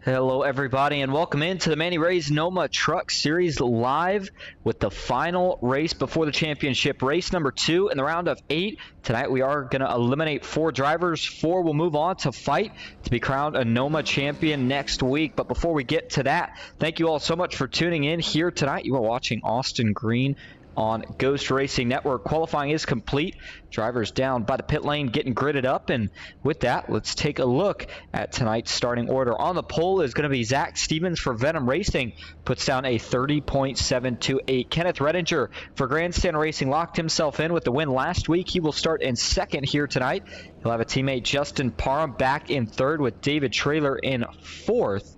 Hello everybody and welcome into the Manny Rays NOMA Truck Series live with the final race before the championship, race number 2 in the round of 8. Tonight we are going to eliminate 4 drivers. 4 will move on to fight to be crowned a NOMA champion next week. But before we get to that, thank you all so much for tuning in here tonight. You are watching Austin Green on Ghost Racing Network. Qualifying is complete. Drivers down by the pit lane getting gridded up. And with that, let's take a look at tonight's starting order. On the pole is going to be Zach Stevens for Venom Racing. Puts down a 30.728. Kenneth Redinger for Grandstand Racing locked himself in with the win last week. He will start in second here tonight. He'll have a teammate Justin Parham back in third with David Traylor in fourth.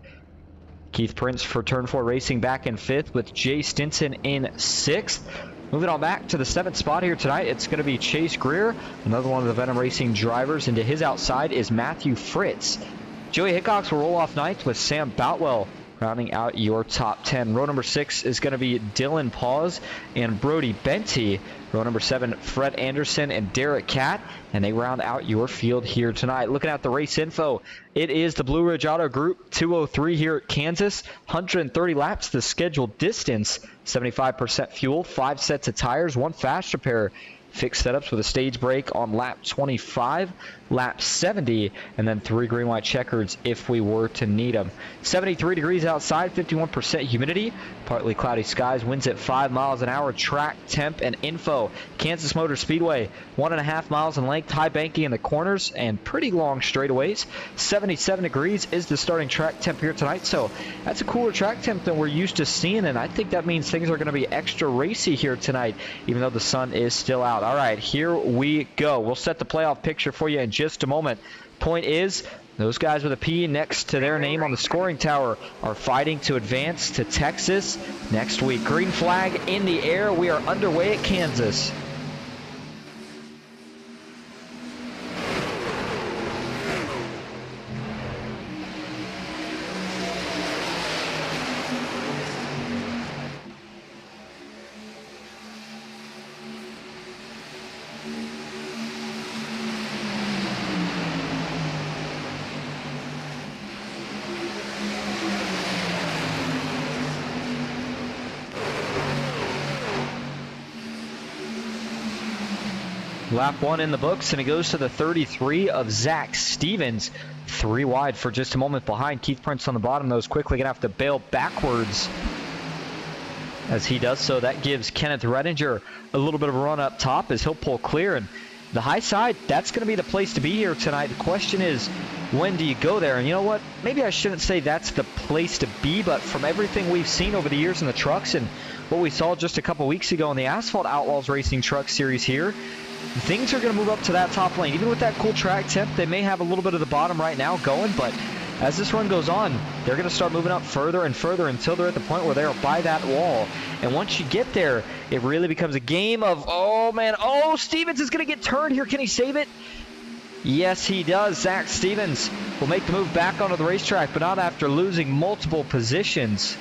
Keith Prince for Turn 4 Racing back in 5th with Jay Stinson in 6th. Moving on back to the 7th spot here tonight, it's going to be Chase Greer, another one of the Venom Racing drivers, and to his outside is Matthew Fritz. Joey Hickox will roll off 9th with Sam Boutwell rounding out your top 10. Row number 6 is going to be Dylan Paws and Brody Benty. Row number 7, Fred Anderson and Derek Catt, and they round out your field here tonight. Looking at the race info, it is the Blue Ridge Auto Group 203 here at Kansas. 130 laps, the scheduled distance, 75% fuel, 5 sets of tires, 1 fast repair. Fixed setups with a stage brake on lap 25, lap 70, and then 3 green white checkers if we were to need them. 73 degrees outside, 51% humidity, partly cloudy skies, winds at 5 miles an hour, track, temp, and info. Kansas Motor Speedway, 1.5 miles in length, high banking in the corners, and pretty long straightaways. 77 degrees is the starting track temp here tonight, so that's a cooler track temp than we're used to seeing, and I think that means things are going to be extra racy here tonight, even though the sun is still out. All right, here we go. We'll set the playoff picture for you in just a moment. Point is, those guys with a P next to their name on the scoring tower are fighting to advance to Texas next week. Green flag in the air. We are underway at Kansas. Lap 1 in the books, and it goes to the 33 of Zach Stevens. 3 wide for just a moment behind. Keith Prince on the bottom, though, is quickly going to have to bail backwards as he does so. That gives Kenneth Redinger a little bit of a run up top as he'll pull clear. And the high side, that's going to be the place to be here tonight. The question is, when do you go there? And you know what? Maybe I shouldn't say that's the place to be, but from everything we've seen over the years in the trucks and what we saw just a couple weeks ago in the Asphalt Outlaws Racing Truck Series here, things are going to move up to that top lane. Even with that cool track temp, they may have a little bit of the bottom right now going, but as this run goes on, they're going to start moving up further and further until they're at the point where they are by that wall. And once you get there, it really becomes a game of, oh man, oh, Stevens is going to get turned here. Can he save it? Yes, he does. Zach Stevens will make the move back onto the racetrack, but not after losing multiple positions.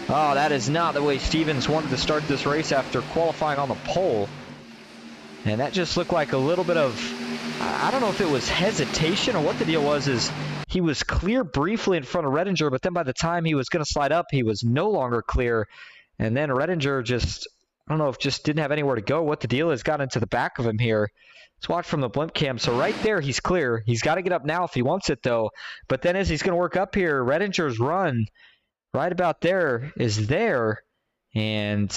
Oh, that is not the way Stevens wanted to start this race after qualifying on the pole. And that just looked like a little bit of, I don't know if it was hesitation or what the deal was, is he was clear briefly in front of Redinger, but then by the time he was going to slide up, he was no longer clear. And then Redinger just, I don't know if just didn't have anywhere to go. What the deal is, got into the back of him here. Let's watch from the blimp cam. So right there, he's clear. He's got to get up now if he wants it, though. But then as he's going to work up here, Redinger's run right about there is there. And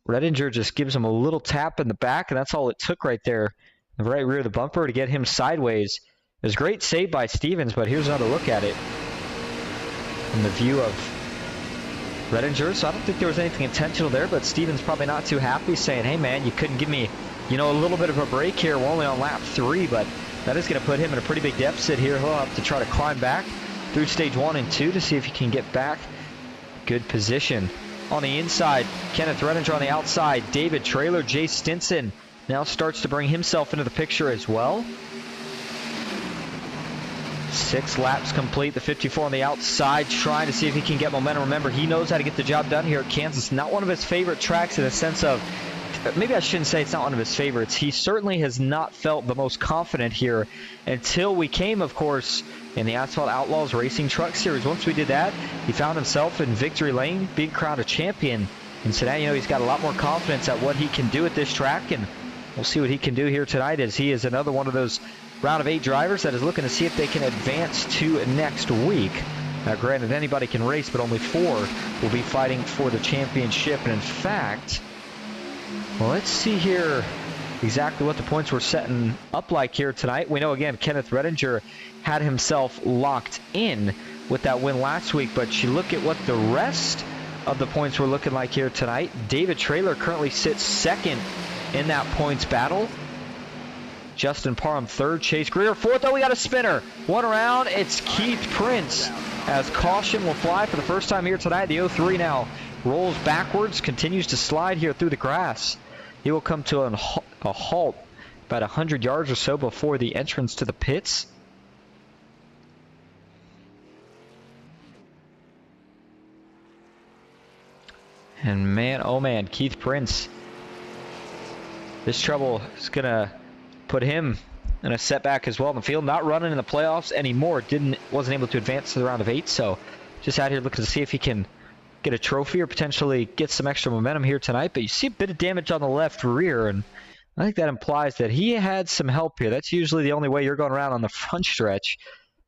Redinger just gives him a little tap in the back, and that's all it took right there. The right rear of the bumper to get him sideways. It was a great save by Stevens, but here's another look at it from the view of Redinger. So I don't think there was anything intentional there, but Stevens probably not too happy, saying, hey man, you couldn't give me, you know, a little bit of a break here. We're only on lap 3, but that is going to put him in a pretty big deficit here. He'll have to try to climb back through stage 1 and 2 to see if he can get back. Good position. On the inside, Kenneth Redinger on the outside. David Traylor, Jay Stinson now starts to bring himself into the picture as well. 6 laps complete. The 54 on the outside, trying to see if he can get momentum. Remember, he knows how to get the job done here at Kansas. Not one of his favorite tracks in the sense of maybe I shouldn't say it's not one of his favorites. He certainly has not felt the most confident here until we came, of course, in the Asphalt Outlaws Racing Truck Series. Once we did that, he found himself in victory lane, being crowned a champion. And so now, you know, he's got a lot more confidence at what he can do at this track, and we'll see what he can do here tonight, as he is another one of those round of 8 drivers that is looking to see if they can advance to next week. Now, granted, anybody can race, but only 4 will be fighting for the championship. And in fact, well, let's see here exactly what the points were setting up like here tonight. We know, again, Kenneth Redinger had himself locked in with that win last week, but you look at what the rest of the points were looking like here tonight. David Traylor currently sits second in that points battle. Justin Parham third, Chase Greer fourth. Oh, we got a spinner. One around, it's Keith Prince, as caution will fly for the first time here tonight. The 03 now rolls backwards, continues to slide here through the grass. He will come to a halt about 100 yards or so before the entrance to the pits. And man, oh man, Keith Prince. This trouble is going to put him in a setback as well in the field. Not running in the playoffs anymore. Wasn't able to advance to the round of 8. So just out here looking to see if he can get a trophy or potentially get some extra momentum here tonight. But you see a bit of damage on the left rear, and I think that implies that he had some help here. That's usually the only way you're going around on the front stretch,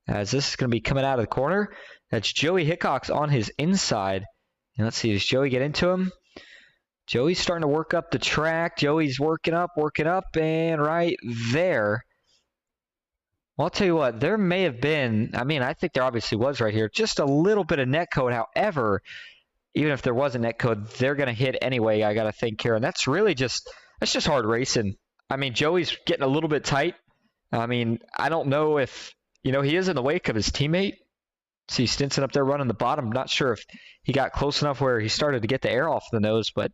as this is going to be coming out of the corner. That's Joey Hickox on his inside. And let's see, does Joey get into him? Joey's starting to work up the track. Joey's working up, and right there. Well, I'll tell you what, there may have been, I mean, I think there obviously was right here, just a little bit of netcode. However, even if there was a netcode, they're going to hit anyway, I got to think here. And that's really that's just hard racing. I mean, Joey's getting a little bit tight. I mean, I don't know if, you know, he is in the wake of his teammate. See Stinson up there running the bottom. I'm not sure if he got close enough where he started to get the air off the nose, but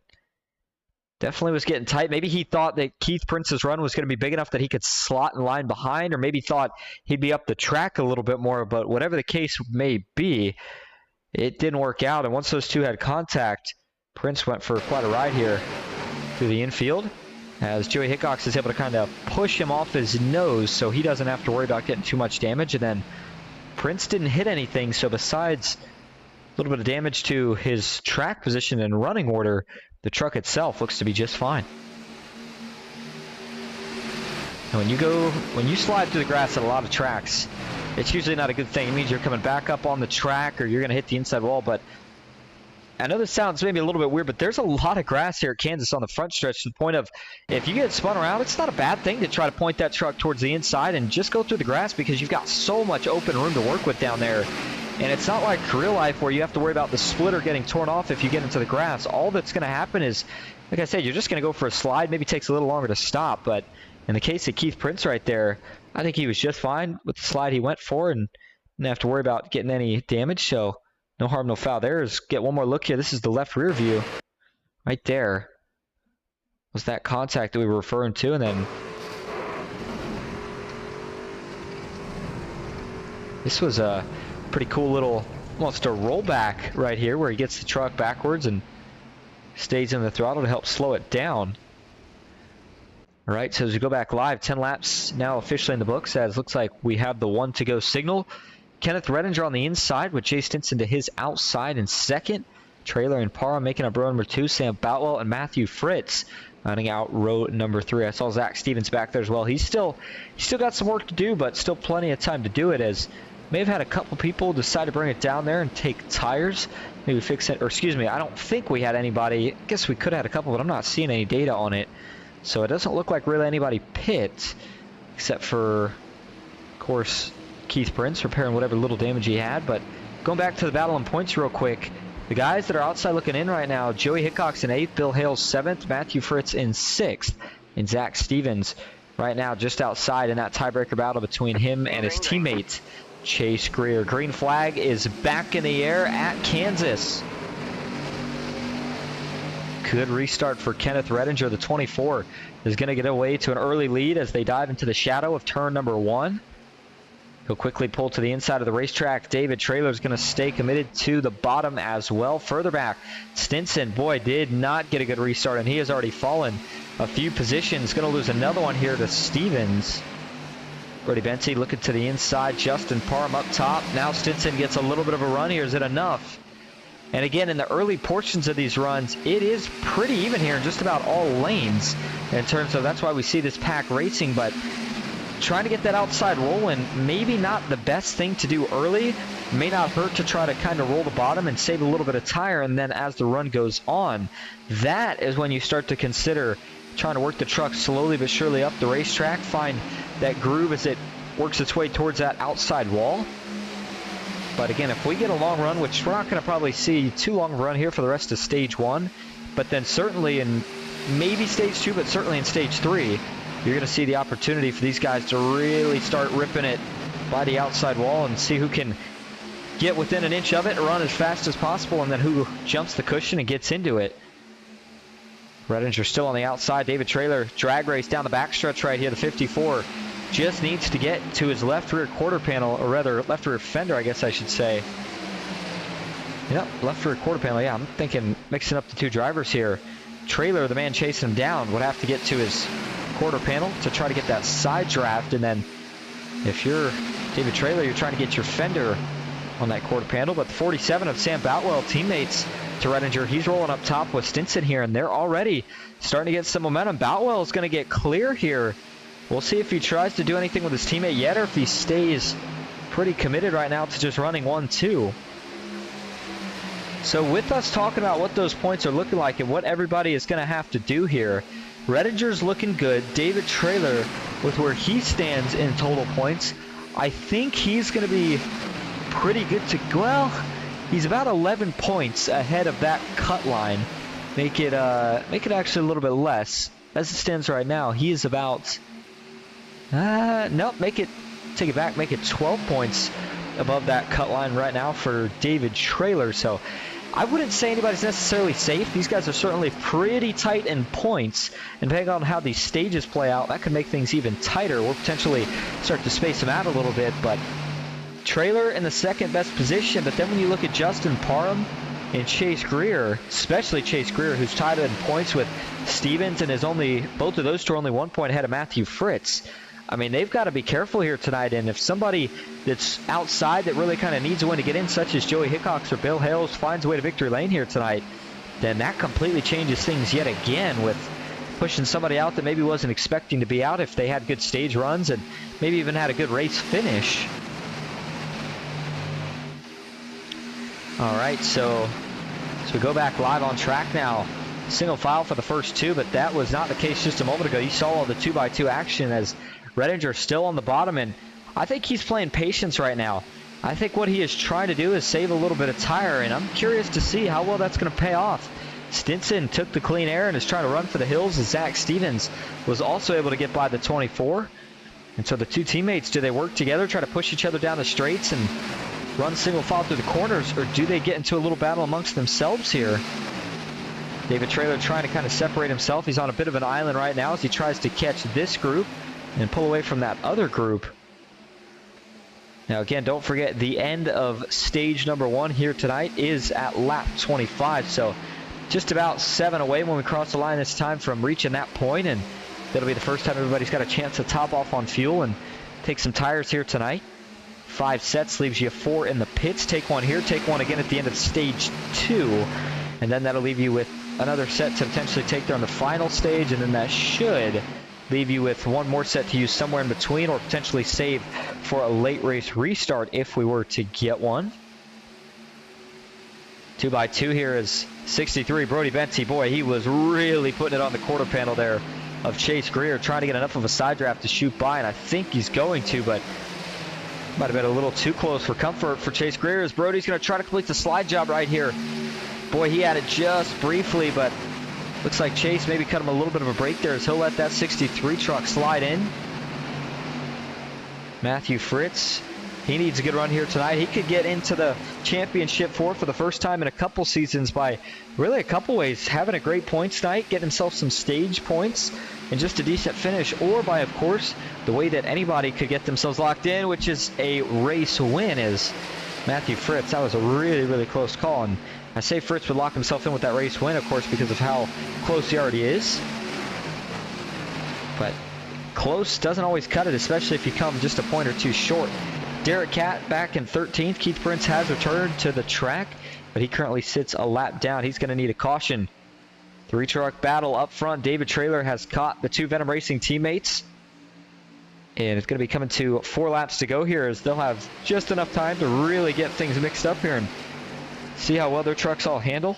definitely was getting tight. Maybe he thought that Keith Prince's run was going to be big enough that he could slot in line behind, or maybe thought he'd be up the track a little bit more. But whatever the case may be, it didn't work out. And once those two had contact, Prince went for quite a ride here through the infield, as Joey Hickox is able to kind of push him off his nose so he doesn't have to worry about getting too much damage. And then Prince didn't hit anything, so besides a little bit of damage to his track position and running order, the truck itself looks to be just fine. And when you slide through the grass at a lot of tracks, it's usually not a good thing. It means you're coming back up on the track, or you're going to hit the inside wall. But I know this sounds maybe a little bit weird, but there's a lot of grass here at Kansas on the front stretch, to the point of, if you get spun around, it's not a bad thing to try to point that truck towards the inside and just go through the grass, because you've got so much open room to work with down there. And it's not like real life where you have to worry about the splitter getting torn off if you get into the grass. All that's going to happen is, like I said, you're just going to go for a slide. Maybe takes a little longer to stop. But in the case of Keith Prince right there, I think he was just fine with the slide he went for, and didn't have to worry about getting any damage. So no harm, no foul. There's, get one more look here. This is the left rear view. Right there was that contact that we were referring to. And then this was a pretty cool little, almost a rollback right here, where he gets the truck backwards and stays in the throttle to help slow it down. All right, so as we go back live, 10 laps now officially in the books, as looks like we have the 1 to go signal. Kenneth Redinger on the inside with Jay Stinson to his outside in second. Traylor and Parham making up row number 2. Sam Boutwell and Matthew Fritz running out row number 3. I saw Zach Stevens back there as well. He's still got some work to do, but still plenty of time to do it, as may have had a couple people decide to bring it down there and take tires, maybe fix it, or excuse me, I don't think we had anybody. I guess we could have had a couple, but I'm not seeing any data on it. So it doesn't look like really anybody pit, except for, of course, Keith Prince repairing whatever little damage he had. But going back to the battle on points real quick, the guys that are outside looking in right now, Joey Hickox in 8th, Bill Hales 7th, Matthew Fritz in 6th, and Zach Stevens right now just outside in that tiebreaker battle between him and his teammate, Chase Greer. Green flag is back in the air at Kansas. Good restart for Kenneth Redinger. The 24 is going to get away to an early lead as they dive into the shadow of turn number 1. He'll quickly pull to the inside of the racetrack. David Traylor's going to stay committed to the bottom as well. Further back, Stinson, boy, did not get a good restart, and he has already fallen a few positions. Going to lose another one here to Stevens. Brody Benty looking to the inside. Justin Parham up top. Now Stinson gets a little bit of a run here. Is it enough? And again, in the early portions of these runs, it is pretty even here in just about all lanes in terms of, that's why we see this pack racing, but trying to get that outside roll in, maybe not the best thing to do early. May not hurt to try to kind of roll the bottom and save a little bit of tire, and then as the run goes on, that is when you start to consider trying to work the truck slowly but surely up the racetrack, find that groove as it works its way towards that outside wall. But again, if we get a long run, which we're not going to probably see too long of a run here for the rest of stage 1, but then certainly in maybe stage 2, but certainly in stage 3, you're going to see the opportunity for these guys to really start ripping it by the outside wall and see who can get within an inch of it, run as fast as possible, and then who jumps the cushion and gets into it. Redinger still on the outside. David Traylor drag race down the backstretch right here. The 54 just needs to get to his left rear quarter panel, or rather left rear fender, I guess I should say. Yep, left rear quarter panel. Yeah, I'm thinking mixing up the two drivers here. Traylor, the man chasing him down, would have to get to his quarter panel to try to get that side draft, and then if you're David Traylor, you're trying to get your fender on that quarter panel. But the 47 of Sam Boutwell, teammates to Redinger, he's rolling up top with Stinson here, and they're already starting to get some momentum. Boutwell is going to get clear here. We'll see if he tries to do anything with his teammate yet, or if he stays pretty committed right now to just running 1-2. So with us talking about what those points are looking like and what everybody is going to have to do here, Redinger's looking good. David Traylor, with where he stands in total points, I think he's going to be pretty good to, well, he's about 11 points ahead of that cut line. Make it actually a little bit less. As it stands right now, he is about, nope, take it back, make it 12 points above that cut line right now for David Traylor. So I wouldn't say anybody's necessarily safe. These guys are certainly pretty tight in points, and depending on how these stages play out, that could make things even tighter. We'll potentially start to space them out a little bit, but Traylor in the second best position. But then when you look at Justin Parham and Chase Greer, especially Chase Greer, who's tied in points with Stevens and is only, both of those two are only 1 point ahead of Matthew Fritz. I mean, they've got to be careful here tonight, and if somebody that's outside that really kind of needs a win to get in, such as Joey Hickox or Bill Hales, finds a way to victory lane here tonight, then that completely changes things yet again with pushing somebody out that maybe wasn't expecting to be out if they had good stage runs and maybe even had a good race finish. All right, so we go back live on track now. Single file for the first two, but that was not the case just a moment ago. You saw all the 2x2 action as Redinger still on the bottom, and I think he's playing patience right now. I think what he is trying to do is save a little bit of tire, and I'm curious to see how well that's going to pay off. Stinson took the clean air and is trying to run for the hills, as Zach Stevens was also able to get by the 24. And so the two teammates, do they work together, try to push each other down the straights and run single file through the corners, or do they get into a little battle amongst themselves here? David Traylor trying to kind of separate himself. He's on a bit of an island right now as he tries to catch this group and pull away from that other group. Now again, don't forget the end of stage number 1 here tonight is at lap 25. So just about 7 away when we cross the line this time from reaching that point, and that'll be the first time everybody's got a chance to top off on fuel and take some tires here tonight. 5 sets leaves you 4 in the pits. Take one here, take one again at the end of stage 2, and then that'll leave you with another set to potentially take there on the final stage, and then that should leave you with one more set to use somewhere in between, or potentially save for a late race restart if we were to get one. 2x2 here is 63, Brody Benty. Boy, he was really putting it on the quarter panel there of Chase Greer, trying to get enough of a side draft to shoot by, and I think he's going to, but might have been a little too close for comfort for Chase Greer, as Brody's going to try to complete the slide job right here. Boy, he had it just briefly, but looks like Chase maybe cut him a little bit of a break there as he'll let that 63 truck slide in. Matthew Fritz He needs a good run here tonight. He could get into the championship for the first time in a couple seasons by really a couple ways. Having a great points night, getting himself some stage points, and just a decent finish. Or by, of course, the way that anybody could get themselves locked in, which is a race win, is Matthew Fritz. That was a really, really close call. And I say Fritz would lock himself in with that race win, of course, because of how close he already is. But close doesn't always cut it, especially if you come just a point or two short. Derek Catt back in 13th. Keith Prince has returned to the track, but he currently sits a lap down. He's going to need a caution. Three-truck battle up front. David Traylor has caught the two Venom Racing teammates. And it's going to be coming to 4 laps to go here, as they'll have just enough time to really get things mixed up here and see how well their trucks all handle.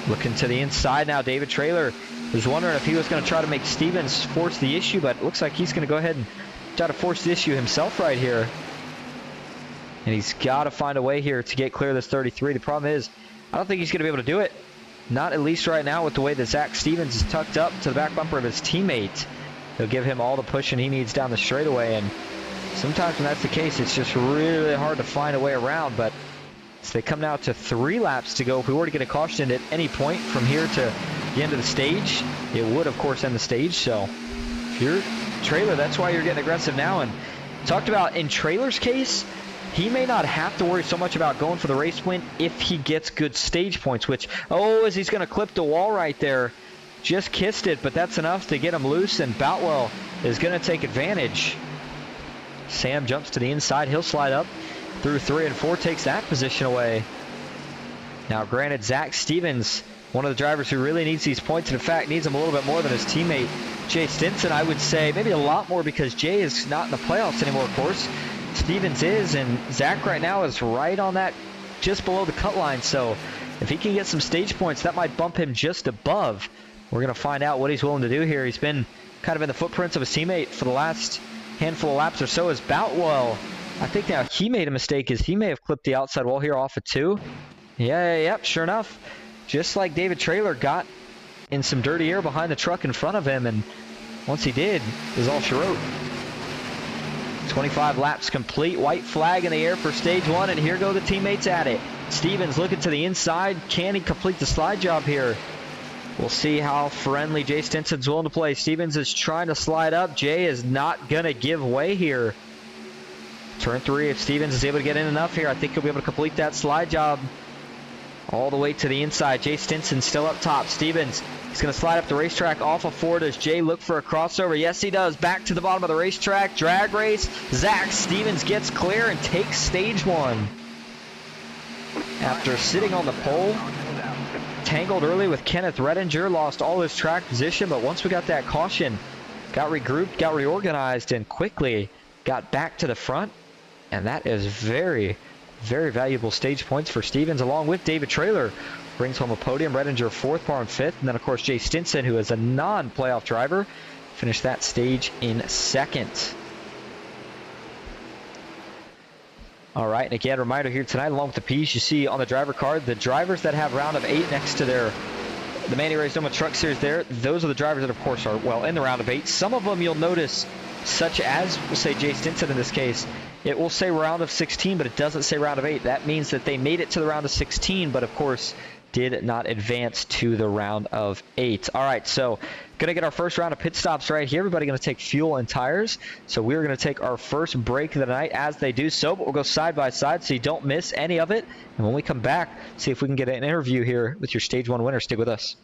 Looking to the inside now, David Traylor was wondering if he was going to try to make Stevens force the issue, but it looks like he's going to go ahead and try to force the issue himself right here. And he's got to find a way here to get clear of this 33. The problem is, I don't think he's going to be able to do it. Not at least right now with the way that Zach Stevens is tucked up to the back bumper of his teammate. He'll give him all the pushing he needs down the straightaway, and sometimes when that's the case, it's just really hard to find a way around. But as they come now to 3 laps to go, if we were to get a caution at any point from here to the end of the stage, it would, of course, end the stage. So if you're Traylor, that's why you're getting aggressive now. And talked about in Traylor's case, he may not have to worry so much about going for the race win if he gets good stage points, which, as he's going to clip the wall right there. Just kissed it, but that's enough to get him loose, and Boutwell is going to take advantage. Sam jumps to the inside. He'll slide up through 3 and 4, takes that position away. Now, granted, Zach Stevens, one of the drivers who really needs these points, and in fact needs them a little bit more than his teammate Jay Stinson. I would say maybe a lot more, because Jay is not in the playoffs anymore, of course. Stevens is, and Zach right now is right on that, just below the cut line. So if he can get some stage points, that might bump him just above. We're going to find out what he's willing to do here. He's been kind of in the footprints of his teammate for the last handful of laps or so. As Boutwell, I think now he made a mistake, as he may have clipped the outside wall here off of 2. Yep, sure enough. Just like David Traylor got in some dirty air behind the truck in front of him, and once he did, it was all she wrote. 25 laps complete. White flag in the air for stage 1, and here go the teammates at it. Stevens looking to the inside. Can he complete the slide job here? We'll see how friendly Jay Stinson's willing to play. Stevens is trying to slide up. Jay is not going to give way here. Turn 3, if Stevens is able to get in enough here, I think he'll be able to complete that slide job all the way to the inside. Jay Stinson still up top. Stevens, he's going to slide up the racetrack off of 4. Does Jay look for a crossover? Yes, he does. Back to the bottom of the racetrack. Drag race. Zach Stevens gets clear and takes stage 1. After sitting on the pole, tangled early with Kenneth Redinger, lost all his track position, but once we got that caution, got regrouped, got reorganized, and quickly got back to the front. And that is very, very valuable stage points for Stevens, along with David Traylor. Brings home a podium. Redinger 4th, Parham 5th. And then, of course, Jay Stinson, who is a non-playoff driver, finished that stage in 2nd. All right, and again, reminder here tonight, along with the P's you see on the driver card, the drivers that have round of 8 next to the Manny Rays NOMA Truck Series there, those are the drivers that, of course, are, well, in the round of 8. Some of them you'll notice, such as, we'll say Jay Stinson in this case, it will say round of 16, but it doesn't say round of 8. That means that they made it to the round of 16, but, of course, did not advance to the round of 8. All right, so going to get our first round of pit stops right here. Everybody going to take fuel and tires. So we're going to take our first break of the night as they do so, but we'll go side by side so you don't miss any of it. And when we come back, see if we can get an interview here with your stage 1 winner. Stick with us.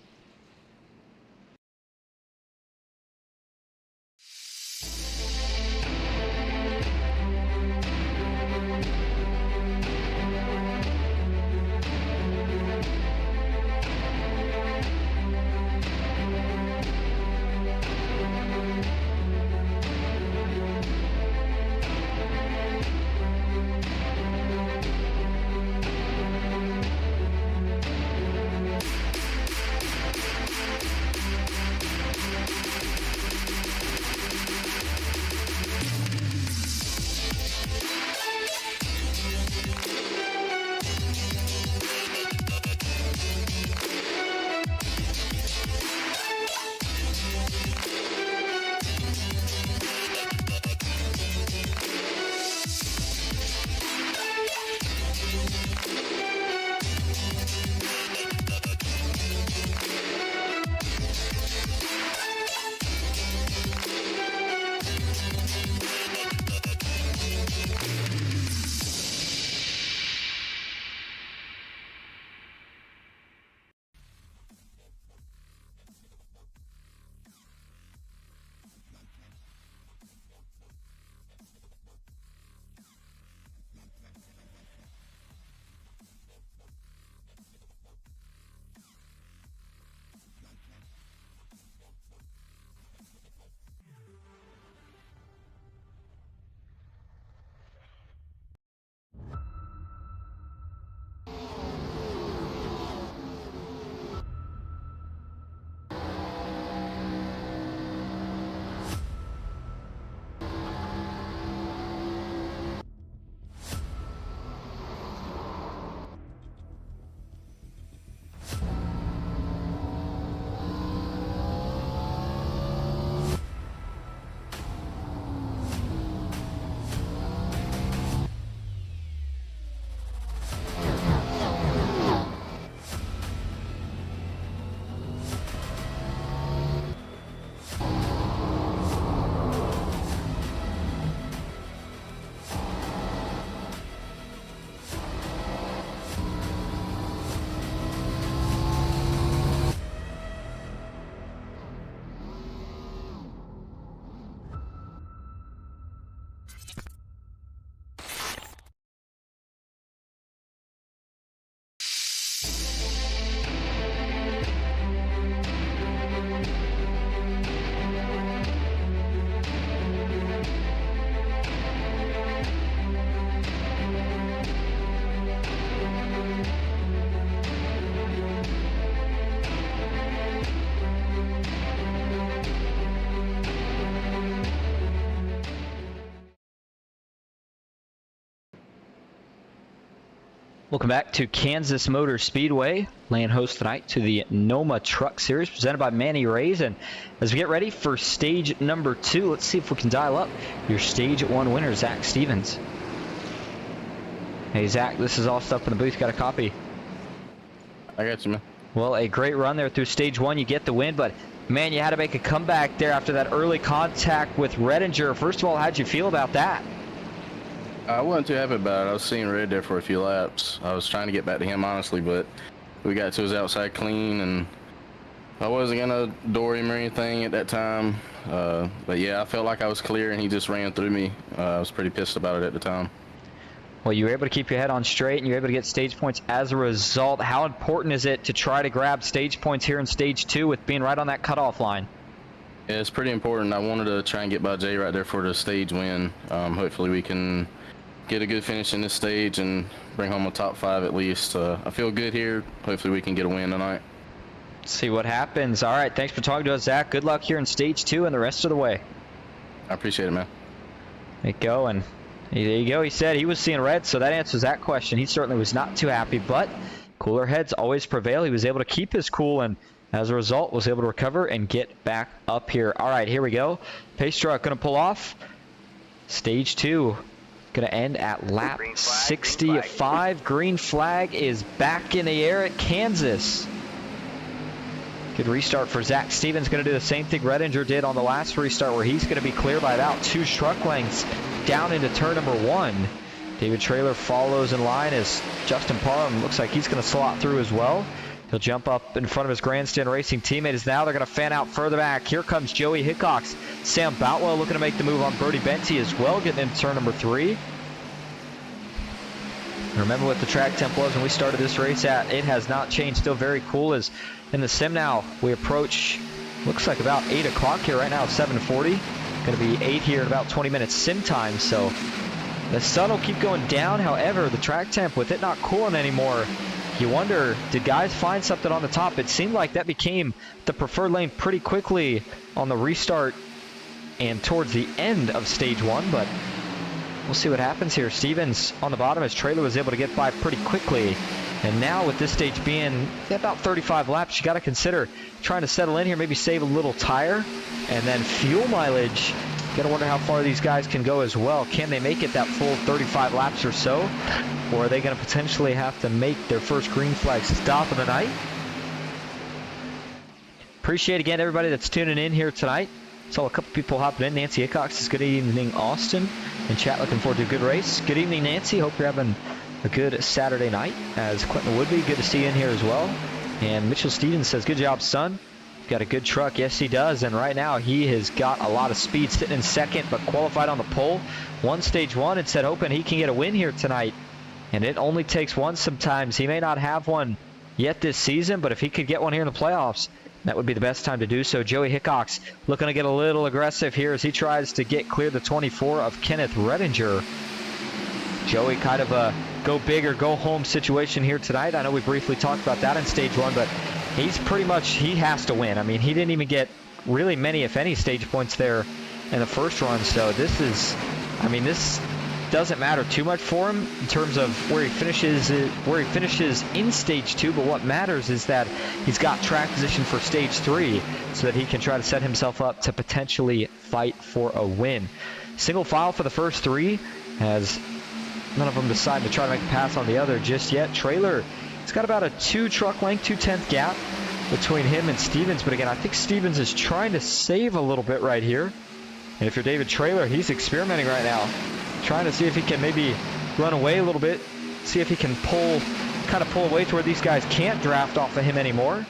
Welcome back to Kansas Motor Speedway, laying host tonight to the NOMA Truck Series presented by Manny Rays. And as we get ready for stage number 2, let's see if we can dial up your stage 1 winner, Zach Stevens. Hey Zach, this is all stuff in the booth. Got a copy? I got you, man. Well, a great run there through stage 1. You get the win, but man, you had to make a comeback there after that early contact with Redinger. First of all, how'd you feel about that? I wasn't too happy about it. I was seeing red there for a few laps. I was trying to get back to him, honestly, but we got to his outside clean, and I wasn't going to door him or anything at that time. But yeah, I felt like I was clear, and he just ran through me. I was pretty pissed about it at the time. Well, you were able to keep your head on straight, and you were able to get stage points as a result. How important is it to try to grab stage points here in stage 2 with being right on that cutoff line? Yeah, it's pretty important. I wanted to try and get by Jay right there for the stage win. Hopefully we can get a good finish in this stage and bring home a top 5 at least. I feel good here. Hopefully we can get a win tonight. Let's see what happens. All right, thanks for talking to us, Zach. Good luck here in stage 2 and the rest of the way. I appreciate it, man. There you go, and there you go. He said he was seeing red, so that answers that question. He certainly was not too happy, but cooler heads always prevail. He was able to keep his cool, and as a result was able to recover and get back up here. All right, here we go. Pace truck going to pull off. Stage 2 going to end at lap 65. Green flag is back in the air at Kansas. Good restart for Zach Stevens. Going to do the same thing Redinger did on the last restart, where he's going to be clear by about 2 truck lengths down into turn number 1. David Traylor follows in line as Justin Parham looks like he's going to slot through as well. He'll jump up in front of his Grandstand Racing teammate as now they're going to fan out further back. Here comes Joey Hickox. Sam Boutwell looking to make the move on Brody Benty as well, getting into turn number 3. Remember what the track temp was when we started this race at. It has not changed. Still very cool. As in the sim now, we approach, looks like about 8 o'clock here. Right now it's 7:40. Going to be 8 here in about 20 minutes sim time. So the sun will keep going down. However, the track temp, with it not cooling anymore, you wonder, did guys find something on the top? It seemed like that became the preferred lane pretty quickly on the restart and towards the end of stage 1, but we'll see what happens here. Stevens on the bottom as Traylor was able to get by pretty quickly. And now with this stage being about 35 laps, you got to consider trying to settle in here, maybe save a little tire, and then fuel mileage. Got to wonder how far these guys can go as well. Can they make it that full 35 laps or so? Or are they going to potentially have to make their first green flag stop of the night? Appreciate again everybody that's tuning in here tonight. Saw a couple people hopping in. Nancy Hickox says, good evening, Austin. In chat, looking forward to a good race. Good evening, Nancy. Hope you're having a good Saturday night. As Quentin Woodby, good to see you in here as well. And Mitchell Stevens says, good job, son. Got a good truck. Yes, he does. And right now, he has got a lot of speed, sitting in second, but qualified on the pole. Won stage 1 and said, hoping he can get a win here tonight. And it only takes one sometimes. He may not have one yet this season, but if he could get one here in the playoffs, that would be the best time to do so. Joey Hickox looking to get a little aggressive here as he tries to get clear the 24 of Kenneth Redinger. Joey kind of a go big or go home situation here tonight. I know we briefly talked about that in stage 1, but he's pretty much, he has to win. I mean, he didn't even get really many, if any, stage points there in the first run. So this is, I mean, this doesn't matter too much for him in terms of where he finishes in stage 2, but what matters is that he's got track position for stage 3 so that he can try to set himself up to potentially fight for a win. Single file for the first 3 as none of them decide to try to make a pass on the other just yet. Traylor, it's got about a 2 truck length, 2/10 gap between him and Stevens, but again, I think Stevens is trying to save a little bit right here. And if you're David Traylor, he's experimenting right now, trying to see if he can maybe run away a little bit, see if he can kind of pull away to where these guys can't draft off of him anymore.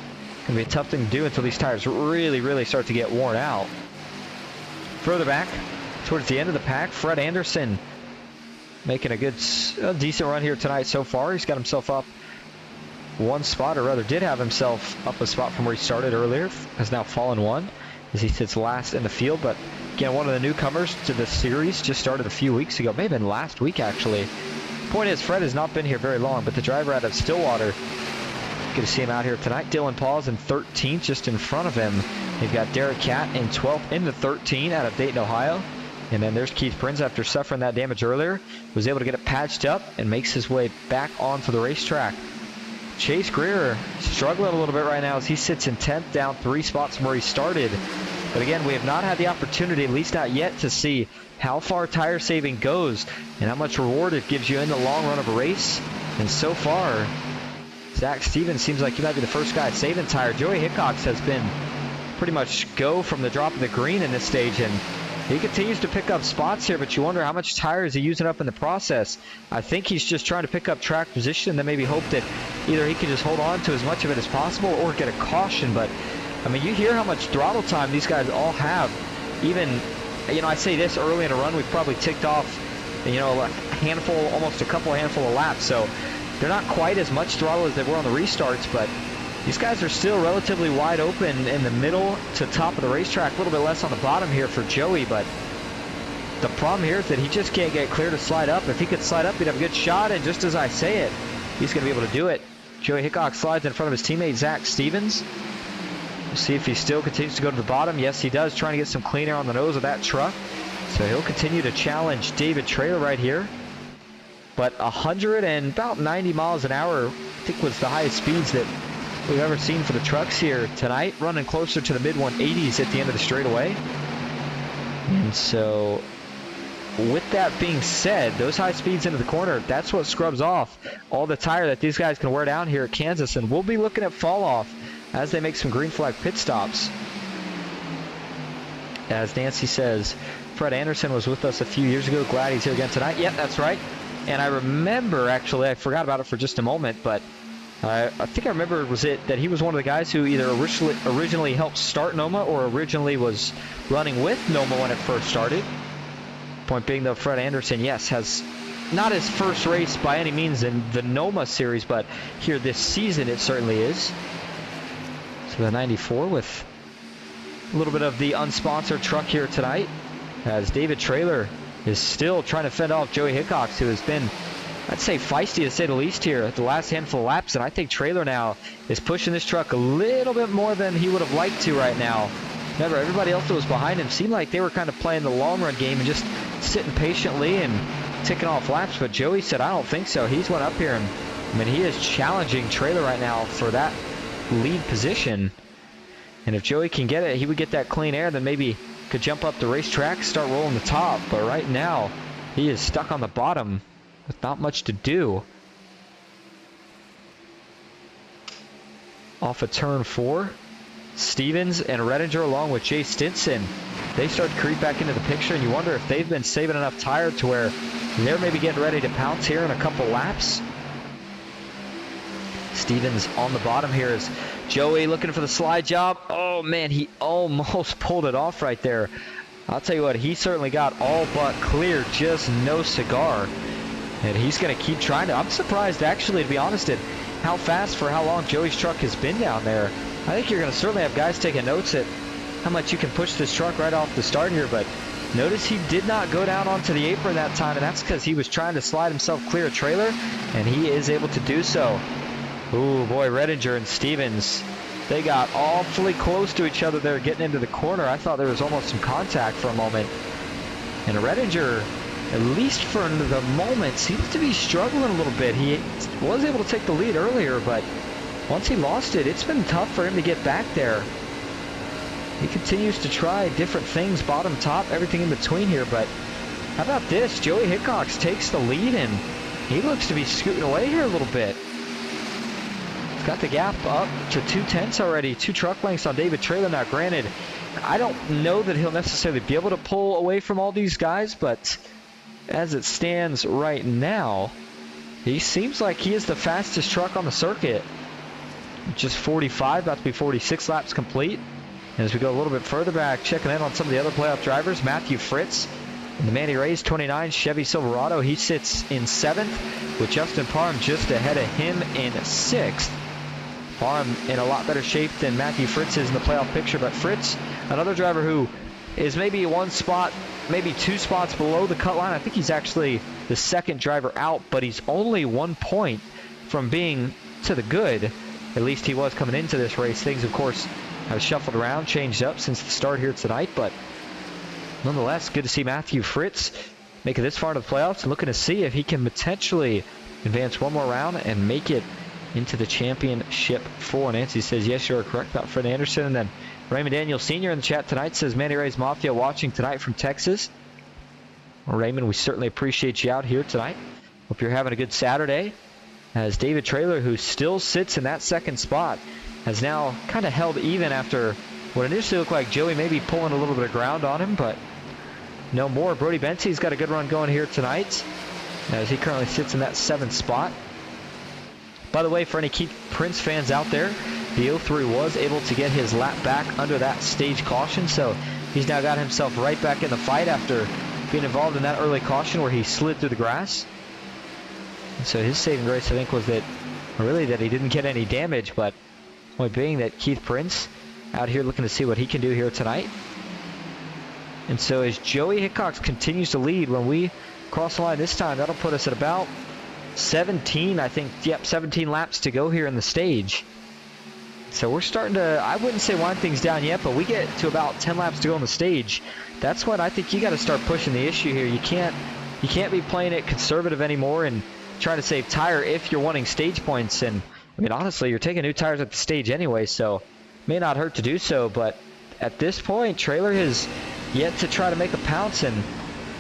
Gonna be a tough thing to do until these tires really start to get worn out. Further back, towards the end of the pack, Fred Anderson making a decent run here tonight so far. He's got himself up one spot, or rather did have himself up a spot from where he started earlier. Has now fallen 1 as he sits last in the field, but again, one of the newcomers to the series, just started a few weeks ago, may have been last week actually. Point is, Fred has not been here very long, but the driver out of Stillwater, good to see him out here tonight. Dylan Paul's in 13th, just in front of him. You've got Derek Catt in 12th, into 13 out of Dayton, Ohio. And then there's Keith Prinz, after suffering that damage earlier, was able to get it patched up and makes his way back onto the racetrack. Chase Greer struggling a little bit right now as he sits in 10th, down 3 spots from where he started. But again, we have not had the opportunity, at least not yet, to see how far tire saving goes and how much reward it gives you in the long run of a race. And so far, Zach Stevens seems like he might be the first guy saving tire. Joey Hickox has been pretty much go from the drop of the green in this stage, and he continues to pick up spots here, but you wonder how much tire is he using up in the process. I think he's just trying to pick up track position and then maybe hope that either he can just hold on to as much of it as possible or get a caution. But, I mean, you hear how much throttle time these guys all have. Even, you know, I say this early in a run, we've probably ticked off, you know, a handful, almost a couple handful of laps. So they're not quite as much throttle as they were on the restarts, but these guys are still relatively wide open in the middle to top of the racetrack. A little bit less on the bottom here for Joey, but the problem here is that he just can't get clear to slide up. If he could slide up, he'd have a good shot, and just as I say it, he's going to be able to do it. Joey Hickox slides in front of his teammate Zach Stevens. We'll see if he still continues to go to the bottom. Yes, he does, trying to get some clean air on the nose of that truck. So he'll continue to challenge David Traylor right here. But 100 and about 90 miles an hour, I think, was the highest speeds that we've ever seen for the trucks here tonight, running closer to the mid-180s at the end of the straightaway. And so, with that being said, those high speeds into the corner, that's what scrubs off all the tire that these guys can wear down here at Kansas. And we'll be looking at fall off as they make some green flag pit stops. As Nancy says, Fred Anderson was with us a few years ago. Glad he's here again tonight. Yep, that's right. And I remember, actually, I forgot about it for just a moment, but I think I remember that he was one of the guys who either originally helped start NOMA or originally was running with NOMA when it first started. Point being, though, Fred Anderson, yes, has not his first race by any means in the NOMA series, but here this season it certainly is. So the 94 with a little bit of the unsponsored truck here tonight, as David Traylor is still trying to fend off Joey Hickox, who has been, I'd say, feisty to say the least here at the last handful of laps. And I think Traylor now is pushing this truck a little bit more than he would have liked to right now. Remember, everybody else that was behind him seemed like they were kind of playing the long run game and just sitting patiently and ticking off laps. But Joey said, I don't think so. He's went up here, and I mean, he is challenging Traylor right now for that lead position. And if Joey can get it, he would get that clean air, then maybe could jump up the racetrack, start rolling the top. But right now, he is stuck on the bottom with not much to do. Off of turn 4, Stevens and Redinger, along with Jay Stinson, they start to creep back into the picture, and you wonder if they've been saving enough tire to where they're maybe getting ready to pounce here in a couple laps. Stevens on the bottom here is Joey looking for the slide job. Oh man, he almost pulled it off right there. I'll tell you what, he certainly got all but clear, just no cigar. And he's going to keep trying to. I'm surprised, actually, to be honest, at how fast for how long Joey's truck has been down there. I think you're going to certainly have guys taking notes at how much you can push this truck right off the start here. But notice he did not go down onto the apron that time, and that's because he was trying to slide himself clear of Traylor, and he is able to do so. Ooh, boy, Redinger and Stevens, they got awfully close to each other there getting into the corner. I thought there was almost some contact for a moment. And Redinger, at least for the moment, seems to be struggling a little bit. He was able to take the lead earlier, but once he lost it, it's been tough for him to get back there. He continues to try different things, bottom, top, everything in between here, but how about this? Joey Hickox takes the lead, and he looks to be scooting away here a little bit. He's got the gap up to 2/10 already, 2 truck lengths on David Traylor. Now, granted, I don't know that he'll necessarily be able to pull away from all these guys, but as it stands right now, he seems like he is the fastest truck on the circuit. Just 45, about to be 46 laps complete. And as we go a little bit further back, checking in on some of the other playoff drivers, Matthew Fritz in the Manny Rays 29 Chevy Silverado. He sits in 7th with Justin Parham just ahead of him in 6th. Parham in a lot better shape than Matthew Fritz is in the playoff picture, but Fritz, another driver who is maybe 1 spot, maybe 2 spots below the cut line. I think he's actually the 2nd driver out, but he's only 1 point from being to the good. At least he was coming into this race. Things, of course, have shuffled around, changed up since the start here tonight, but nonetheless, good to see Matthew Fritz make it this far to the playoffs and looking to see if he can potentially advance one more round and make it into the championship 4. Nancy says, yes, you're correct about Fred Anderson. And then Raymond Daniel Sr. in the chat tonight says, Manny Rays Mafia watching tonight from Texas. Well, Raymond, we certainly appreciate you out here tonight. Hope you're having a good Saturday. As David Traylor, who still sits in that second spot, has now kind of held even after what initially looked like Joey maybe pulling a little bit of ground on him, but no more. Brody Bensey's got a good run going here tonight, as he currently sits in that 7th spot. By the way, for any Keith Prince fans out there, the 03 was able to get his lap back under that stage caution, so he's now got himself right back in the fight after being involved in that early caution where he slid through the grass. And so his saving grace, I think, was that he didn't get any damage, but point being that Keith Prince out here looking to see what he can do here tonight. And so as Joey Hickox continues to lead, when we cross the line this time, that'll put us at about 17, I think. Yep, 17 laps to go here in the stage. So we're starting to, I wouldn't say wind things down yet, but we get to about 10 laps to go on the stage. That's when I think you got to start pushing the issue here. You can't be playing it conservative anymore and trying to save tire if you're wanting stage points. And I mean, honestly, you're taking new tires at the stage anyway, so may not hurt to do so. But at this point, Traylor has yet to try to make a pounce, and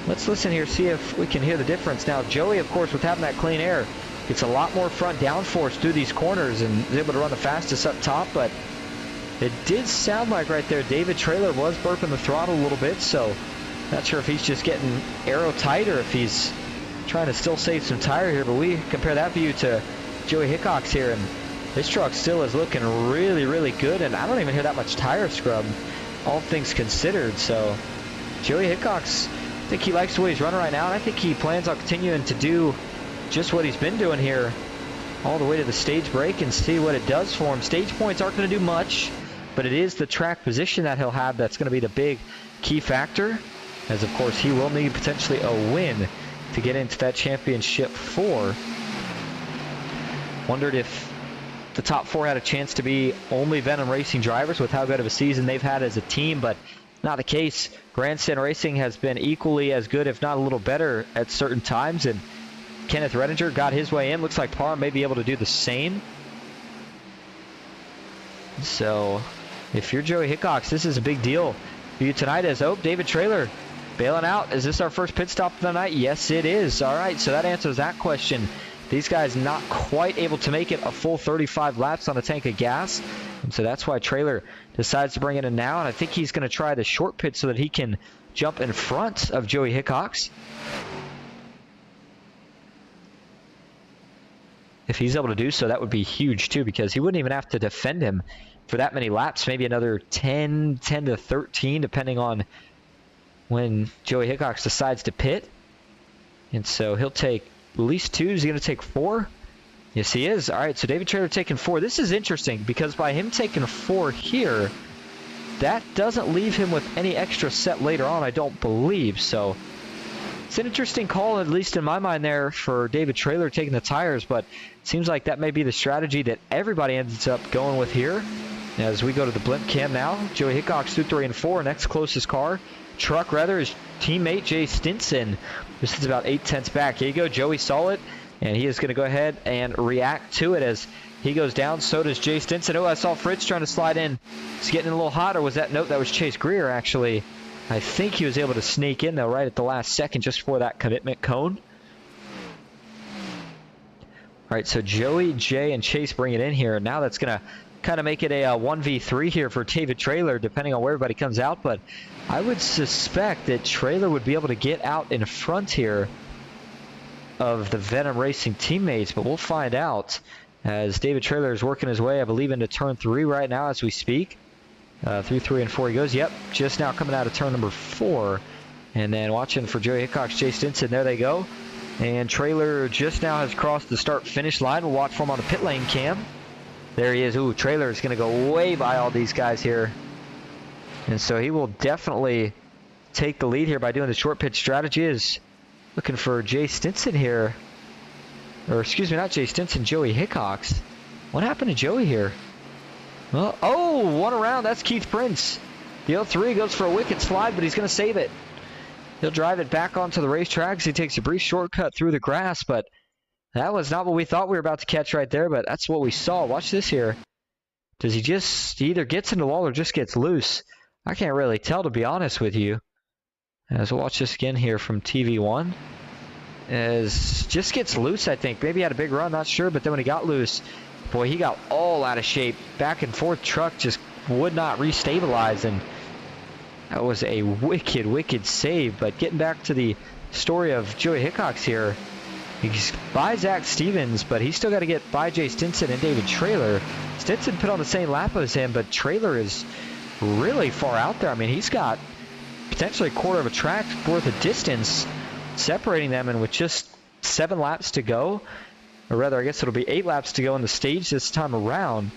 let's listen here, see if we can hear the difference. Now, Joey, of course, with having that clean air, gets a lot more front downforce through these corners and is able to run the fastest up top, but it did sound like right there David Traylor was burping the throttle a little bit, so not sure if he's just getting aero tight or if he's trying to still save some tire here. But we compare that view to Joey Hickox here, and this truck still is looking really, really good, and I don't even hear that much tire scrub, all things considered. So Joey Hickox, I think he likes the way he's running right now, and I think he plans on continuing to do just what he's been doing here all the way to the stage break and see what it does for him. Stage points aren't going to do much, but it is the track position that he'll have that's going to be the big key factor, as of course he will need potentially a win to get into that championship 4. Wondered if the top 4 had a chance to be only Venom Racing drivers with how good of a season they've had as a team, but not the case. Grandstand Racing has been equally as good, if not a little better at certain times, and Kenneth Redinger got his way in. Looks like Parham may be able to do the same. So if you're Joey Hickox, this is a big deal for you tonight. As David Traylor bailing out. Is this our first pit stop of the night? Yes, it is. All right, so that answers that question. These guys not quite able to make it a full 35 laps on a tank of gas. And so that's why Traylor decides to bring it in now. And I think he's going to try the short pit so that he can jump in front of Joey Hickox. If he's able to do so, that would be huge too, because he wouldn't even have to defend him for that many laps. Maybe another 10 to 13, depending on when Joey Hickox decides to pit. And so he'll take at least 2. Is he going to take 4? Yes, he is. All right, so David Traylor taking 4. This is interesting because by him taking 4 here, that doesn't leave him with any extra set later on, I don't believe. So it's an interesting call, at least in my mind there, for David Traylor taking the tires, but it seems like that may be the strategy that everybody ends up going with here. As we go to the blimp cam now, Joey Hickox through 3 and 4, next closest car. Truck, rather, his teammate Jay Stinson. This is about 8/10 back. Here you go, Joey saw it, and he is going to go ahead and react to it as he goes down. So does Jay Stinson. Oh, I saw Fritz trying to slide in. He's getting a little hot, or was that, nope, that was Chase Greer, actually. I think he was able to sneak in, though, right at the last second, just for that commitment cone. All right, so Joey, Jay, and Chase bring it in here. Now that's going to kind of make it a 1v3 here for David Traylor, depending on where everybody comes out. But I would suspect that Traylor would be able to get out in front here of the Venom Racing teammates, but we'll find out as David Traylor is working his way, I believe, into turn 3 right now as we speak. Through 3 and 4 he goes. Yep, just now coming out of turn number 4. And then watching for Joey Hickox, Jay Stinson. There they go. And Traylor just now has crossed the start-finish line. We'll watch for him on the pit lane cam. There he is. Ooh, Traylor is going to go way by all these guys here. And so he will definitely take the lead here by doing the short pitch strategy. Is looking for Jay Stinson here. Or excuse me, not Jay Stinson, Joey Hickox. What happened to Joey here? Well, oh, one around. That's Keith Prince. The 03 goes for a wicked slide, but he's going to save it. He'll drive it back onto the racetrack as he takes a brief shortcut through the grass, but that was not what we thought we were about to catch right there, but that's what we saw. Watch this here. Does he either gets into the wall or just gets loose? I can't really tell, to be honest with you. As we'll watch this again here from TV1. As just gets loose, I think. Maybe he had a big run, not sure, but then when he got loose, boy, he got all out of shape. Back and forth truck just would not restabilize, and that was a wicked, wicked save. But getting back to the story of Joey Hickox here, he's by Zach Stevens, but he's still got to get by Jay Stinson and David Traylor. Stinson put on the same lap as him, but Traylor is really far out there. I mean, he's got potentially a quarter of a track worth of distance separating them, and with just 7 laps to go, or rather I guess it'll be 8 laps to go in the stage this time around,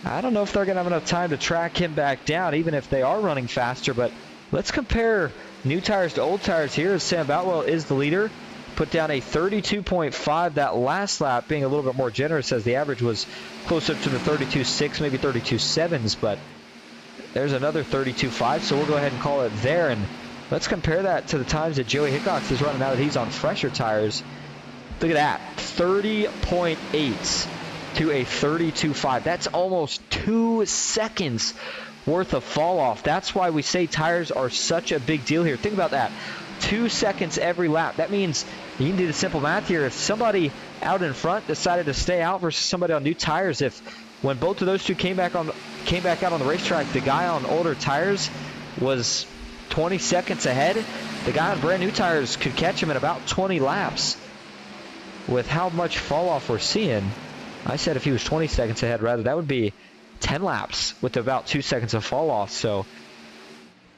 I don't know if they're going to have enough time to track him back down, even if they are running faster. But let's compare new tires to old tires here, as Sam Boutwell is the leader. Put down a 32.5 that last lap, being a little bit more generous, as the average was closer to the 32.6, maybe 32.7s, but there's another 32.5, so we'll go ahead and call it there. And let's compare that to the times that Joey Hickox is running now that he's on fresher tires. Look at that, 30.8 to a 32.5. That's almost 2 seconds worth of fall off. That's why we say tires are such a big deal here. Think about that. 2 seconds every lap. That means you can do the simple math here. If somebody out in front decided to stay out versus somebody on new tires, if when both of those two came back out on the racetrack, the guy on older tires was 20 seconds ahead, the guy on brand new tires could catch him in about 20 laps. With how much fall off we're seeing, I said if he was 20 seconds ahead, rather, that would be 10 laps with about 2 seconds of fall off. So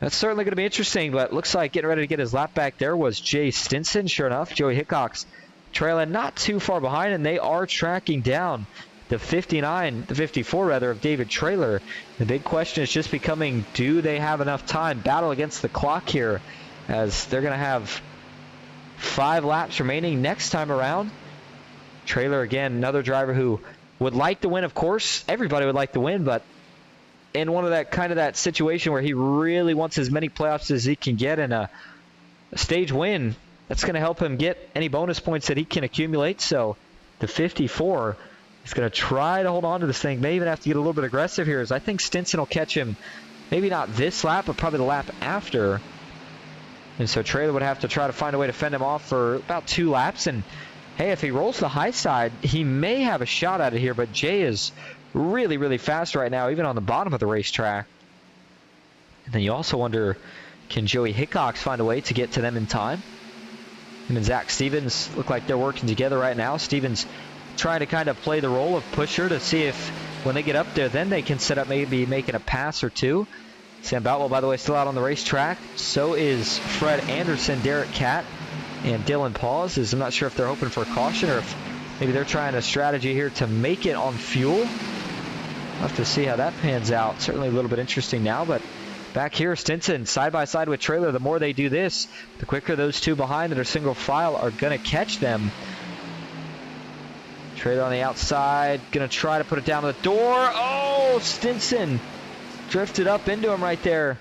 that's certainly going to be interesting, but looks like getting ready to get his lap back there was Jay Stinson. Sure enough, Joey Hickox trailing not too far behind, and they are tracking down the 54 rather, of David Traylor. The big question is just becoming, do they have enough time? Battle against the clock here, as they're going to have 5 laps remaining next time around. Traylor, again, another driver who would like to win, of course. Everybody would like to win, but in one of that situation where he really wants as many playoffs as he can get, in a stage win, that's going to help him get any bonus points that he can accumulate. So the 54 is going to try to hold on to this thing. May even have to get a little bit aggressive here, as I think Stinson will catch him, maybe not this lap, but probably the lap after. And so Traylor would have to try to find a way to fend him off for about 2 laps. And hey, if he rolls the high side, he may have a shot at it here, but Jay is really, really fast right now, even on the bottom of the racetrack. And then you also wonder, can Joey Hickox find a way to get to them in time? Him and Zach Stevens look like they're working together right now. Stevens trying to kind of play the role of pusher to see if when they get up there, then they can set up maybe making a pass or two. Sam Boutwell, by the way, still out on the racetrack. So is Fred Anderson, Derek Catt, and Dylan Paws. I'm not sure if they're hoping for a caution or if maybe they're trying a strategy here to make it on fuel. We'll have to see how that pans out. Certainly a little bit interesting now, but back here, Stinson side by side with Traylor. The more they do this, the quicker those two behind that are single file are going to catch them. Traylor on the outside, going to try to put it down to the door. Oh, Stinson drifted up into him right there.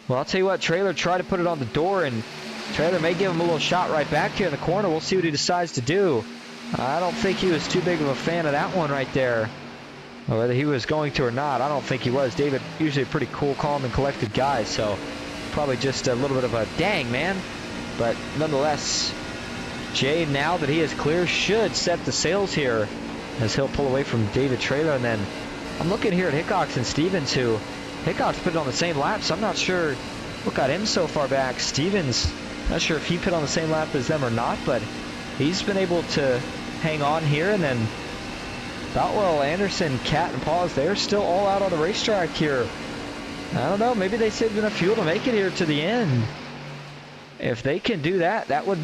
Well, I'll tell you what, Traylor tried to put it on the door, and Traylor may give him a little shot right back here in the corner. We'll see what he decides to do. I don't think he was too big of a fan of that one right there. Or whether he was going to or not, I don't think he was. David, usually a pretty cool, calm, and collected guy, so probably just a little bit of a dang, man. But nonetheless, Jay, now that he is clear, should set the sails here as he'll pull away from David Traylor. And then I'm looking here at Hickox and Stevens, who Hickox put it on the same lap, so I'm not sure what got him so far back. Stevens, not sure if he put on the same lap as them or not, but he's been able to hang on here. And then Boutwell, Anderson, Catt, and Paws, they're still all out on the racetrack here. I don't know, maybe they saved enough fuel to make it here to the end. If they can do that, that would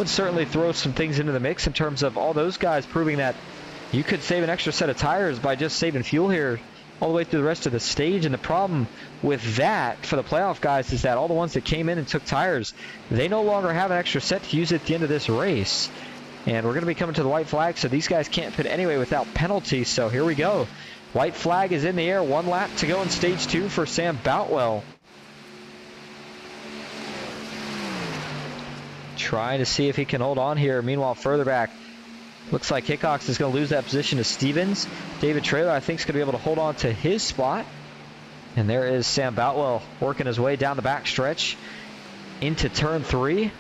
certainly throw some things into the mix in terms of all those guys proving that you could save an extra set of tires by just saving fuel here all the way through the rest of the stage. And the problem with that for the playoff guys is that all the ones that came in and took tires, they no longer have an extra set to use at the end of this race. And we're going to be coming to the white flag, so these guys can't pit anyway without penalties. So here we go. White flag is in the air. 1 lap to go in stage 2 for Sam Boutwell. trying to see if he can hold on here. Meanwhile, further back, looks like Hickox is going to lose that position to Stevens. David Traylor, I think, is going to be able to hold on to his spot. And there is Sam Boutwell working his way down the back stretch into turn 3.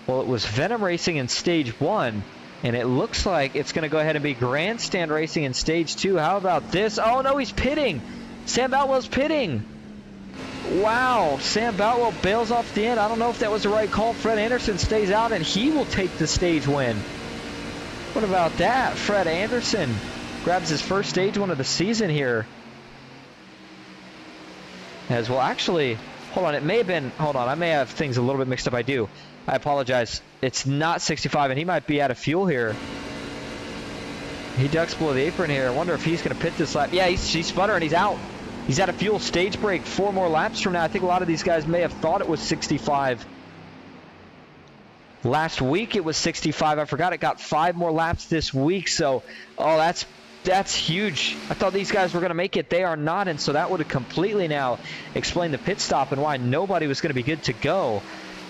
Well, it was Venom Racing in stage 1, and it looks like it's going to go ahead and be Grandstand Racing in stage 2. How about this? Oh, no, he's pitting. Sam Boutwell's pitting. Wow, Sam Boutwell bails off the end. I don't know if that was the right call. Fred Anderson stays out, and he will take the stage win. What about that? Fred Anderson grabs his first stage win of the season here. As well, actually, hold on, it may have been, hold on, I may have things a little bit mixed up. I do. I apologize. It's not 65, and he might be out of fuel here. He ducks below the apron here. I wonder if he's going to pit this lap. Yeah, he's sputtering. He's out. He's out of fuel. Stage break 4 more laps from now. I think a lot of these guys may have thought it was 65. Last week it was 65. I forgot it got 5 more laps this week. So, oh, that's huge. I thought these guys were going to make it. They are not, and so that would have completely now explained the pit stop and why nobody was going to be good to go.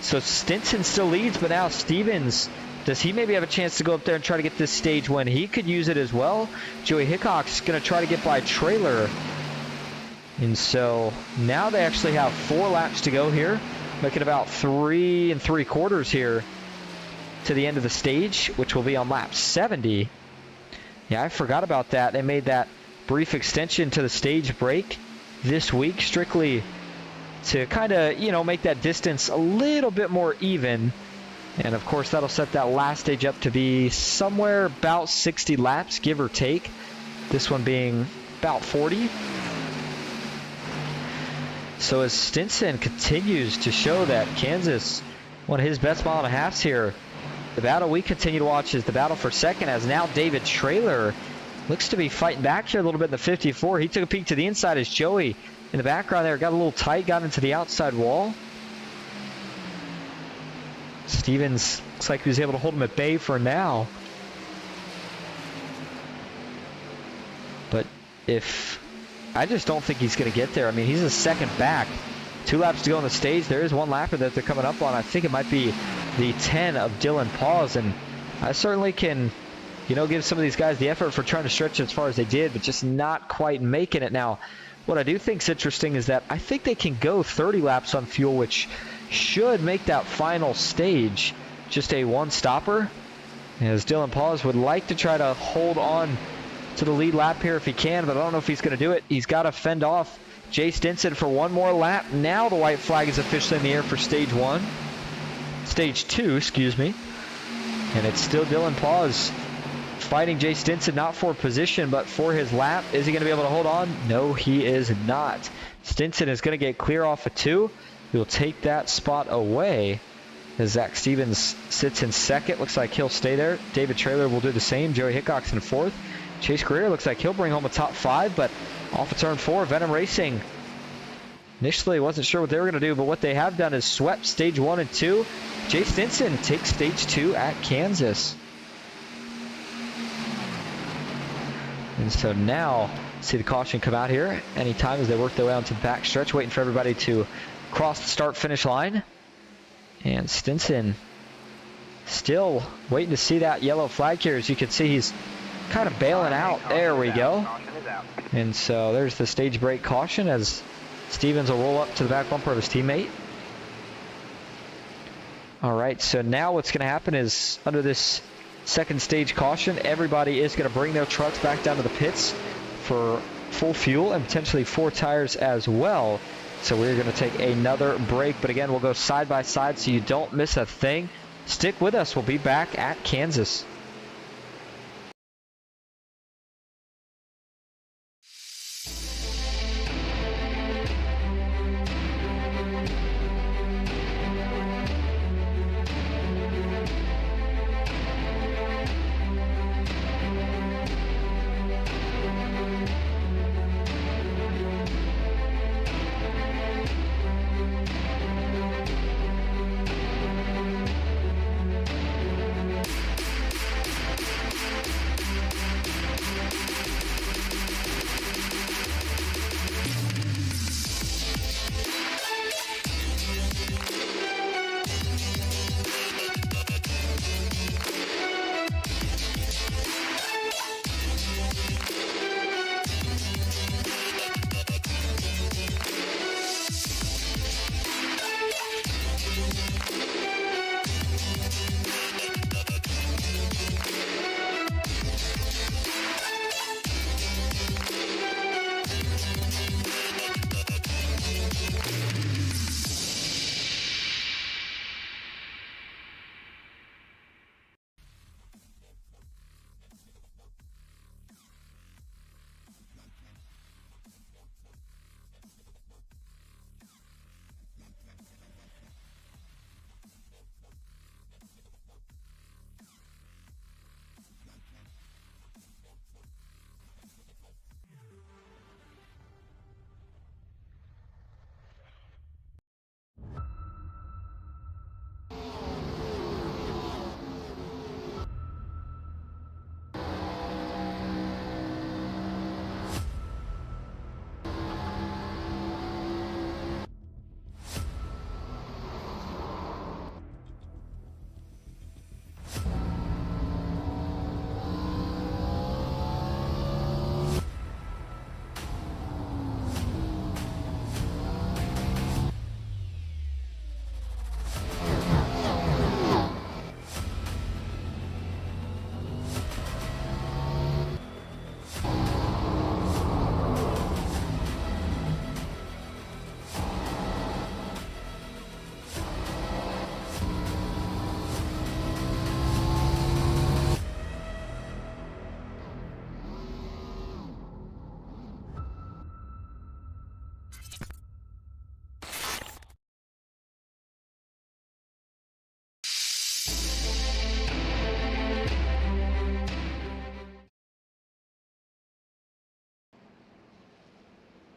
So Stinson still leads, but now Stevens, does he maybe have a chance to go up there and try to get this stage win? He could use it as well. Joey Hickox going to try to get by Trailer. And so now they actually have 4 laps to go here, making about 3 3/4 here to the end of the stage, which will be on lap 70. Yeah, I forgot about that. They made that brief extension to the stage break this week, strictly to kind of, you know, make that distance a little bit more even. And of course, that'll set that last stage up to be somewhere about 60 laps, give or take. This one being about 40. So as Stinson continues to show that Kansas, one of his best mile and a halves here, the battle we continue to watch is the battle for second, as now David Traylor looks to be fighting back here a little bit in the 54. He took a peek to the inside as Joey in the background there got a little tight, got into the outside wall. Stevens looks like he was able to hold him at bay for now. But I just don't think he's going to get there. I mean, he's a second back. 2 laps to go on the stage. There is one lapper that they're coming up on. I think it might be the 10 of Dylan Paws, and I certainly can, you know, give some of these guys the effort for trying to stretch as far as they did, but just not quite making it. Now, what I do think is interesting is that I think they can go 30 laps on fuel, which should make that final stage just a one-stopper, as Dylan Paws would like to try to hold on to the lead lap here if he can, but I don't know if he's going to do it. He's got to fend off Jay Stinson for one more lap. Now the white flag is officially in the air for stage 2, excuse me. And it's still Dylan Paws fighting Jay Stinson, not for position, but for his lap. Is he going to be able to hold on? No, he is not. Stinson is going to get clear off of 2. He'll take that spot away as Zach Stevens sits in second. Looks like he'll stay there. David Traylor will do the same. Joey Hickox in 4th. Chase Greer looks like he'll bring home a top 5, but off of turn 4, Venom Racing initially wasn't sure what they were going to do, but what they have done is swept stage 1 and 2. Jay Stinson takes stage 2 at Kansas. And so now, see the caution come out here anytime as they work their way onto the back stretch, waiting for everybody to cross the start-finish line. And Stinson still waiting to see that yellow flag here. As you can see, he's kind of bailing out. There we go. And so there's the stage break caution as Stevens will roll up to the back bumper of his teammate. All right, so now what's going to happen is under this second stage caution, everybody is going to bring their trucks back down to the pits for full fuel and potentially 4 tires as well. So we're going to take another break, but again, we'll go side by side so you don't miss a thing. Stick with us. We'll be back at Kansas.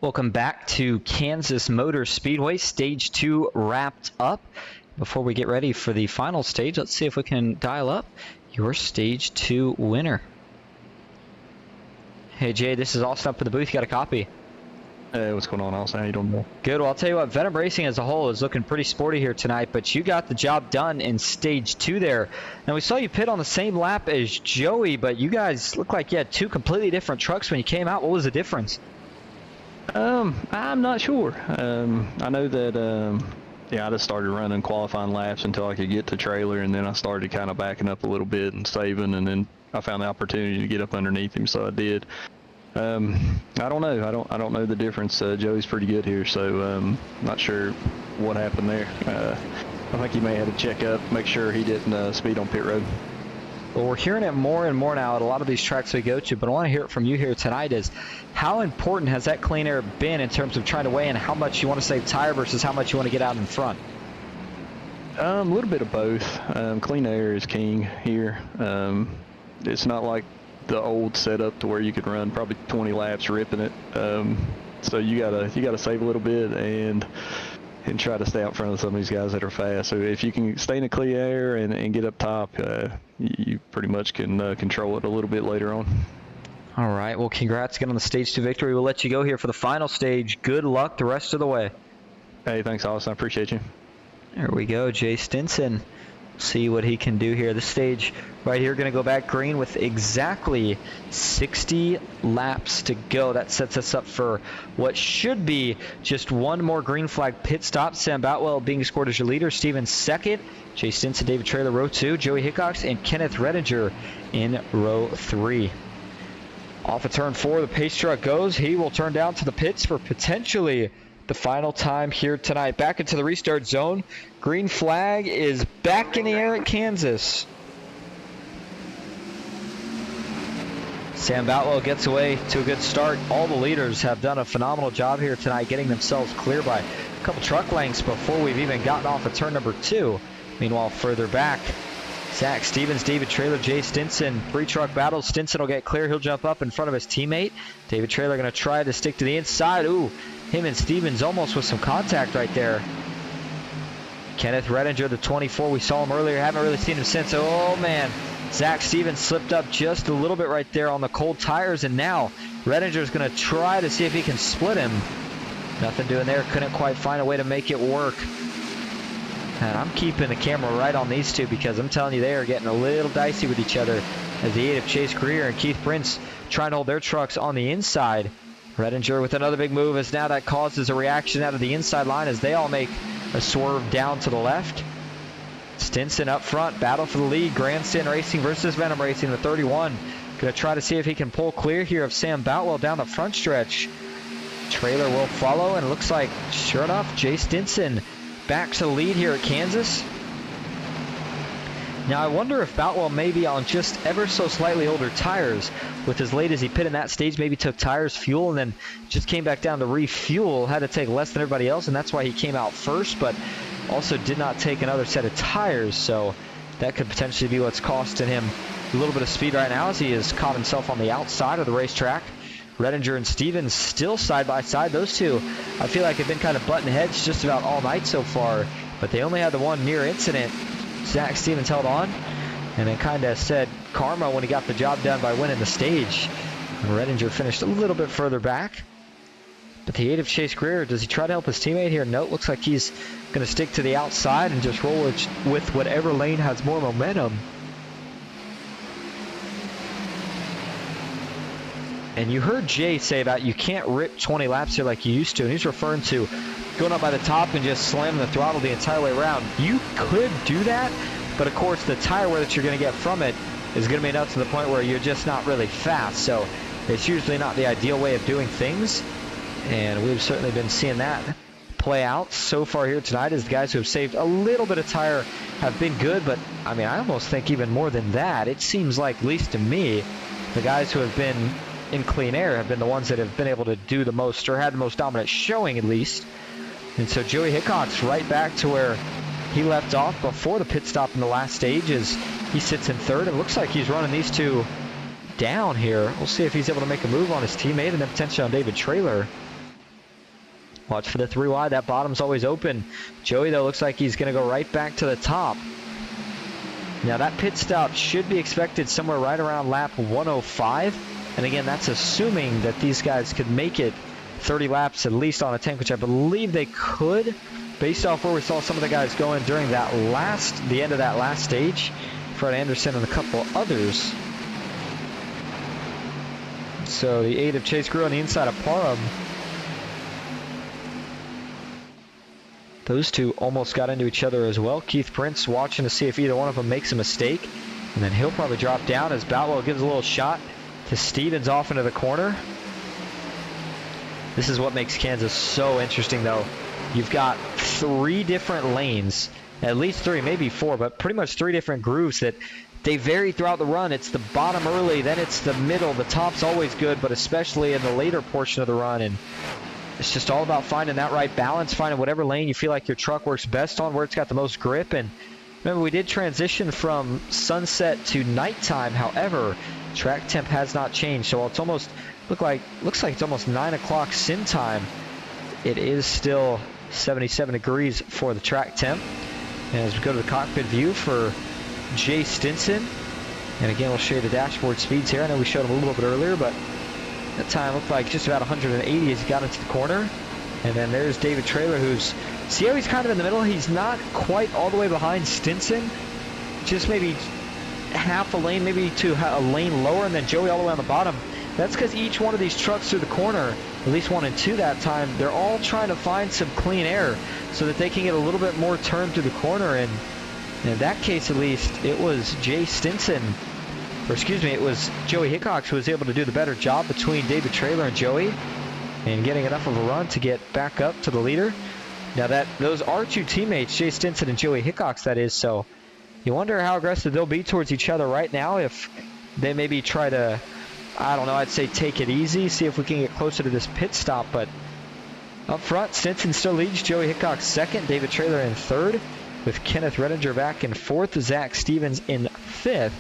Welcome back to Kansas Motor Speedway. Stage 2 wrapped up. Before we get ready for the final stage, let's see if we can dial up your Stage 2 winner. Hey Jay, this is Austin up in the booth. You got a copy? Hey, what's going on, Austin? How you doing? Good. Well, I'll tell you what, Venom Racing as a whole is looking pretty sporty here tonight, but you got the job done in Stage 2 there. Now, we saw you pit on the same lap as Joey, but you guys look like you had two completely different trucks when you came out. What was the difference? I'm not sure. I know that, yeah, I just started running qualifying laps until I could get to trailer, and then I started kind of backing up a little bit and saving, and then I found the opportunity to get up underneath him, so I did. I don't know. I don't know the difference. Joey's pretty good here, so not sure what happened there. I think he may have to check up, make sure he didn't speed on pit road. Well, we're hearing it more and more now at a lot of these tracks we go to, but I want to hear it from you here tonight is how important has that clean air been in terms of trying to weigh in how much you want to save tire versus how much you want to get out in front? A little bit of both. Clean air is king here. It's not like the old setup to where you could run probably 20 laps ripping it. So you gotta save a little bit and try to stay out in front of some of these guys that are fast. So if you can stay in the clear air and get up top, you pretty much can control it a little bit later on. All right. Well, congrats again on the Stage 2 victory. We'll let you go here for the final stage. Good luck the rest of the way. Hey, thanks, Austin. I appreciate you. There we go. Jay Stinson. See what he can do here. This stage right here going to go back green with exactly 60 laps to go. That sets us up for what should be just one more green flag pit stop. Sam Boutwell being scored as your leader. Steven second. Jay Stinson, David Traylor, row 2. Joey Hickox and Kenneth Redinger in row 3. Off of turn 4, the pace truck goes. He will turn down to the pits for potentially the final time here tonight. Back into the restart zone. Green flag is back in the air at Kansas. Sam Boutwell gets away to a good start. All the leaders have done a phenomenal job here tonight, getting themselves clear by a couple truck lengths before we've even gotten off of turn number 2. Meanwhile, further back, Zach Stevens, David Traylor, Jay Stinson, 3-truck battle. Stinson will get clear. He'll jump up in front of his teammate. David Traylor going to try to stick to the inside. Ooh, him and Stevens almost with some contact right there. Kenneth Redinger, the 24, we saw him earlier. Haven't really seen him since. Oh, man. Zach Stevens slipped up just a little bit right there on the cold tires, and now Redinger's going to try to see if he can split him. Nothing doing there. Couldn't quite find a way to make it work. And I'm keeping the camera right on these two because I'm telling you, they are getting a little dicey with each other as the 8 of Chase Greer and Keith Prince trying to hold their trucks on the inside. Redinger with another big move as now that causes a reaction out of the inside line as they all make a swerve down to the left. Stinson up front, battle for the lead. Grandstand Racing versus Venom Racing, the 31. Going to try to see if he can pull clear here of Sam Boutwell down the front stretch. Trailer will follow, and it looks like, sure enough, Jay Stinson back to the lead here at Kansas. Now, I wonder if Boutwell maybe on just ever so slightly older tires, with as late as he pit in that stage, maybe took tires, fuel, and then just came back down to refuel, had to take less than everybody else, and that's why he came out first, but also did not take another set of tires, so that could potentially be what's costing him a little bit of speed right now as he has caught himself on the outside of the racetrack. Redinger and Stevens still side by side. Those two, I feel like, have been kind of butting heads just about all night so far, but they only had the one near incident. Zach Stevens held on and then kind of said karma when he got the job done by winning the stage. And Redinger finished a little bit further back. But the 8 of Chase Greer, does he try to help his teammate here? No, it looks like he's going to stick to the outside and just roll with whatever lane has more momentum. And you heard Jay say about you can't rip 20 laps here like you used to. And he's referring to going up by the top and just slamming the throttle the entire way around. You could do that, but of course the tire wear that you're going to get from it is going to be enough to the point where you're just not really fast. So it's usually not the ideal way of doing things. And we've certainly been seeing that play out so far here tonight as the guys who have saved a little bit of tire have been good. But, I mean, I almost think even more than that. It seems like, at least to me, the guys who have been in clean air have been the ones that have been able to do the most or had the most dominant showing at least. And so Joey Hickox right back to where he left off before the pit stop in the last stage as he sits in third. It looks like he's running these two down here. We'll see if he's able to make a move on his teammate and then potentially on David Traylor. Watch for the 3 wide. That bottom's always open. Joey, though, looks like he's going to go right back to the top. Now, that pit stop should be expected somewhere right around lap 105. And again, that's assuming that these guys could make it 30 laps at least on a tank, which I believe they could, based off where we saw some of the guys going during that the end of that last stage. Fred Anderson and a couple others. So the 8 of Chase Grew on the inside of Parham. Those two almost got into each other as well. Keith Prince watching to see if either one of them makes a mistake. And then he'll probably drop down as Boutwell gives a little shot to Stevens off into the corner. This is what makes Kansas so interesting, though. You've got 3 different lanes, at least 3, maybe 4, but pretty much 3 different grooves that they vary throughout the run. It's the bottom early, then it's the middle. The top's always good, but especially in the later portion of the run. And it's just all about finding that right balance, finding whatever lane you feel like your truck works best on, where it's got the most grip. And remember, we did transition from sunset to nighttime. However, track temp has not changed, so it's almost looks like it's almost 9 o'clock sim time. It is still 77 degrees for the track temp. And as we go to the cockpit view for Jay Stinson, and again, we'll show you the dashboard speeds here. I know we showed them a little bit earlier, but that time looked like just about 180 as he got into the corner. And then there's David Traylor, who's, see how he's kind of in the middle? He's not quite all the way behind Stinson, just maybe half a lane, maybe to a lane lower, and then Joey all the way on the bottom. That's because each one of these trucks through the corner, at least 1 and 2 that time, they're all trying to find some clean air so that they can get a little bit more turn through the corner. And in that case, at least, it was Jay Stinson, or excuse me, it was Joey Hickox who was able to do the better job between David Traylor and Joey and getting enough of a run to get back up to the leader. Now, those are 2 teammates, Jay Stinson and Joey Hickox, that is, so you wonder how aggressive they'll be towards each other right now, if they maybe try to, I don't know, I'd say take it easy, see if we can get closer to this pit stop. But up front, Stinson still leads, Joey Hickox second, David Traylor in third, with Kenneth Redinger back in fourth, Zach Stevens in fifth.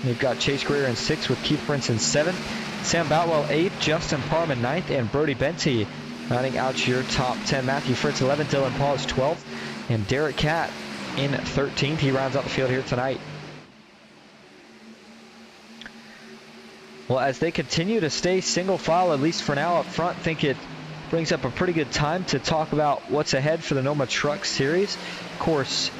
You've got Chase Greer in sixth with Keith Prince in seventh, Sam Boutwell eighth, Justin Parham in ninth, and Brody Benty rounding out your top 10. Matthew Fritz 11th, Dylan Paul is 12th, and Derek Catt in 13th. He rounds out the field here tonight. Well, as they continue to stay single file, at least for now up front, I think it brings up a pretty good time to talk about what's ahead for the NOMA Truck Series. Of course,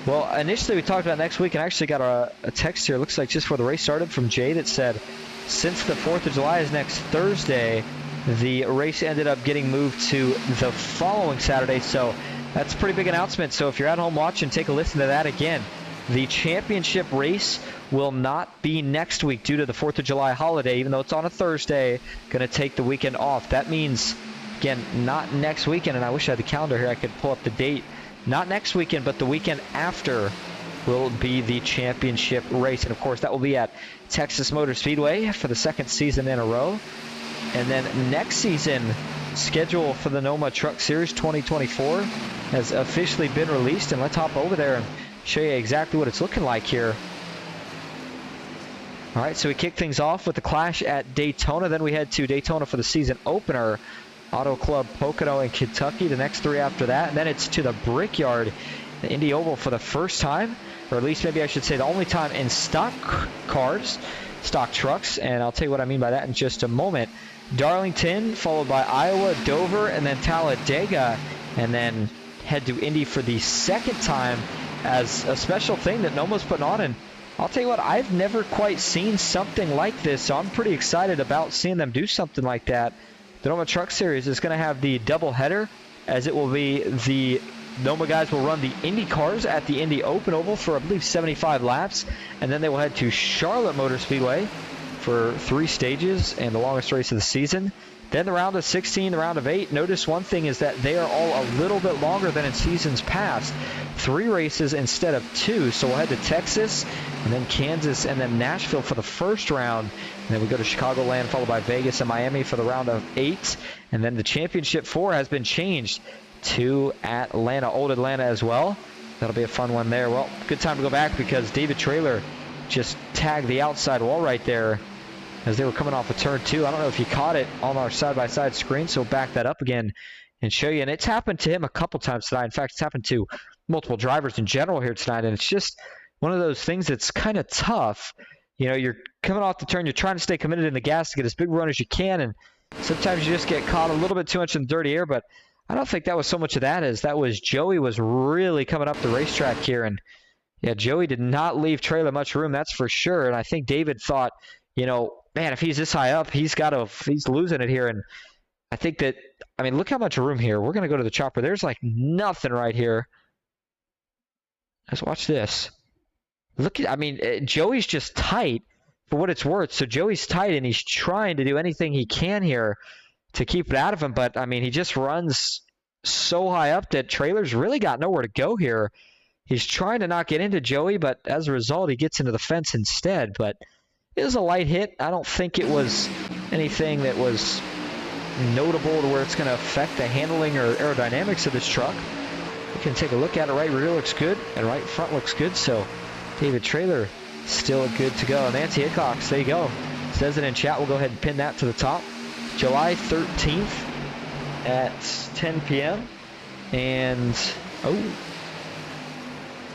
well, initially we talked about next week, and I actually got a text here, looks like just before the race started, from Jay that said, since the 4th of July is next Thursday, the race ended up getting moved to the following Saturday. So that's a pretty big announcement. So if you're at home watching, take a listen to that again. The championship race will not be next week due to the 4th of July holiday, even though it's on a Thursday, going to take the weekend off. That means, again, not next weekend, and I wish I had the calendar here, I could pull up the date. Not next weekend, but the weekend after will be the championship race. And of course, that will be at Kansas Motor Speedway for the 2nd season in a row. And then next season, schedule for the NOMA Truck Series 2024 has officially been released. And let's hop over there and show you exactly what it's looking like here. All right, so we kick things off with the clash at Daytona. Then we head to Daytona for the season opener. Auto Club Pocono in Kentucky, the next 3 after that. And then it's to the Brickyard, the Indy Oval, for the first time, or at least maybe I should say the only time, in stock cars, stock trucks. And I'll tell you what I mean by that in just a moment. Darlington, followed by Iowa, Dover, and then Talladega. And then head to Indy for the 2nd time as a special thing that NOMA's putting on. And I'll tell you what, I've never quite seen something like this, so I'm pretty excited about seeing them do something like that. The NOMA Truck Series is going to have the doubleheader, as it will be the NOMA guys will run the Indy cars at the Indy Open Oval for, I believe, 75 laps, and then they will head to Charlotte Motor Speedway for 3 stages and the longest race of the season. Then the round of 16, the round of 8. Notice one thing is that they are all a little bit longer than in seasons past. 3 races instead of 2. So we'll head to Texas, and then Kansas, and then Nashville for the first round. And then we go to Chicagoland, followed by Vegas and Miami for the round of 8. And then the championship 4 has been changed to Atlanta, Old Atlanta as well. That'll be a fun one there. Well, good time to go back because David Traylor just tagged the outside wall right there as they were coming off of turn 2. I don't know if you caught it on our side-by-side screen, so back that up again. and show you. And it's happened to him a couple times tonight. In fact, it's happened to multiple drivers in general here tonight. And it's just one of those things that's kind of tough. You know, you're coming off the turn, you're trying to stay committed in the gas to get as big a run as you can, and sometimes you just get caught a little bit too much in the dirty air. But I don't think that was so much of that as that was Joey was really coming up the racetrack here. And yeah, Joey did not leave Trailer much room, that's for sure. And I think David thought, you know, man, if he's this high up, he's losing it here. And I think that, I mean, look how much room here. We're going to go to the chopper. There's like nothing right here. Let's watch this. Look at, I mean, Joey's just tight for what it's worth. So Joey's tight, and he's trying to do anything he can here to keep it out of him. But, I mean, he just runs so high up that Trailer's really got nowhere to go here. He's trying to not get into Joey, but as a result, he gets into the fence instead. But it was a light hit. I don't think it was anything that was notable to where it's going to affect the handling or aerodynamics of this truck. You can take a look at it. Right rear looks good, and right front looks good. So David Trailer still good to go. Nancy Hickox, there you go. Says it in chat. We'll go ahead and pin that to the top. July 13th at 10 p.m. And, oh,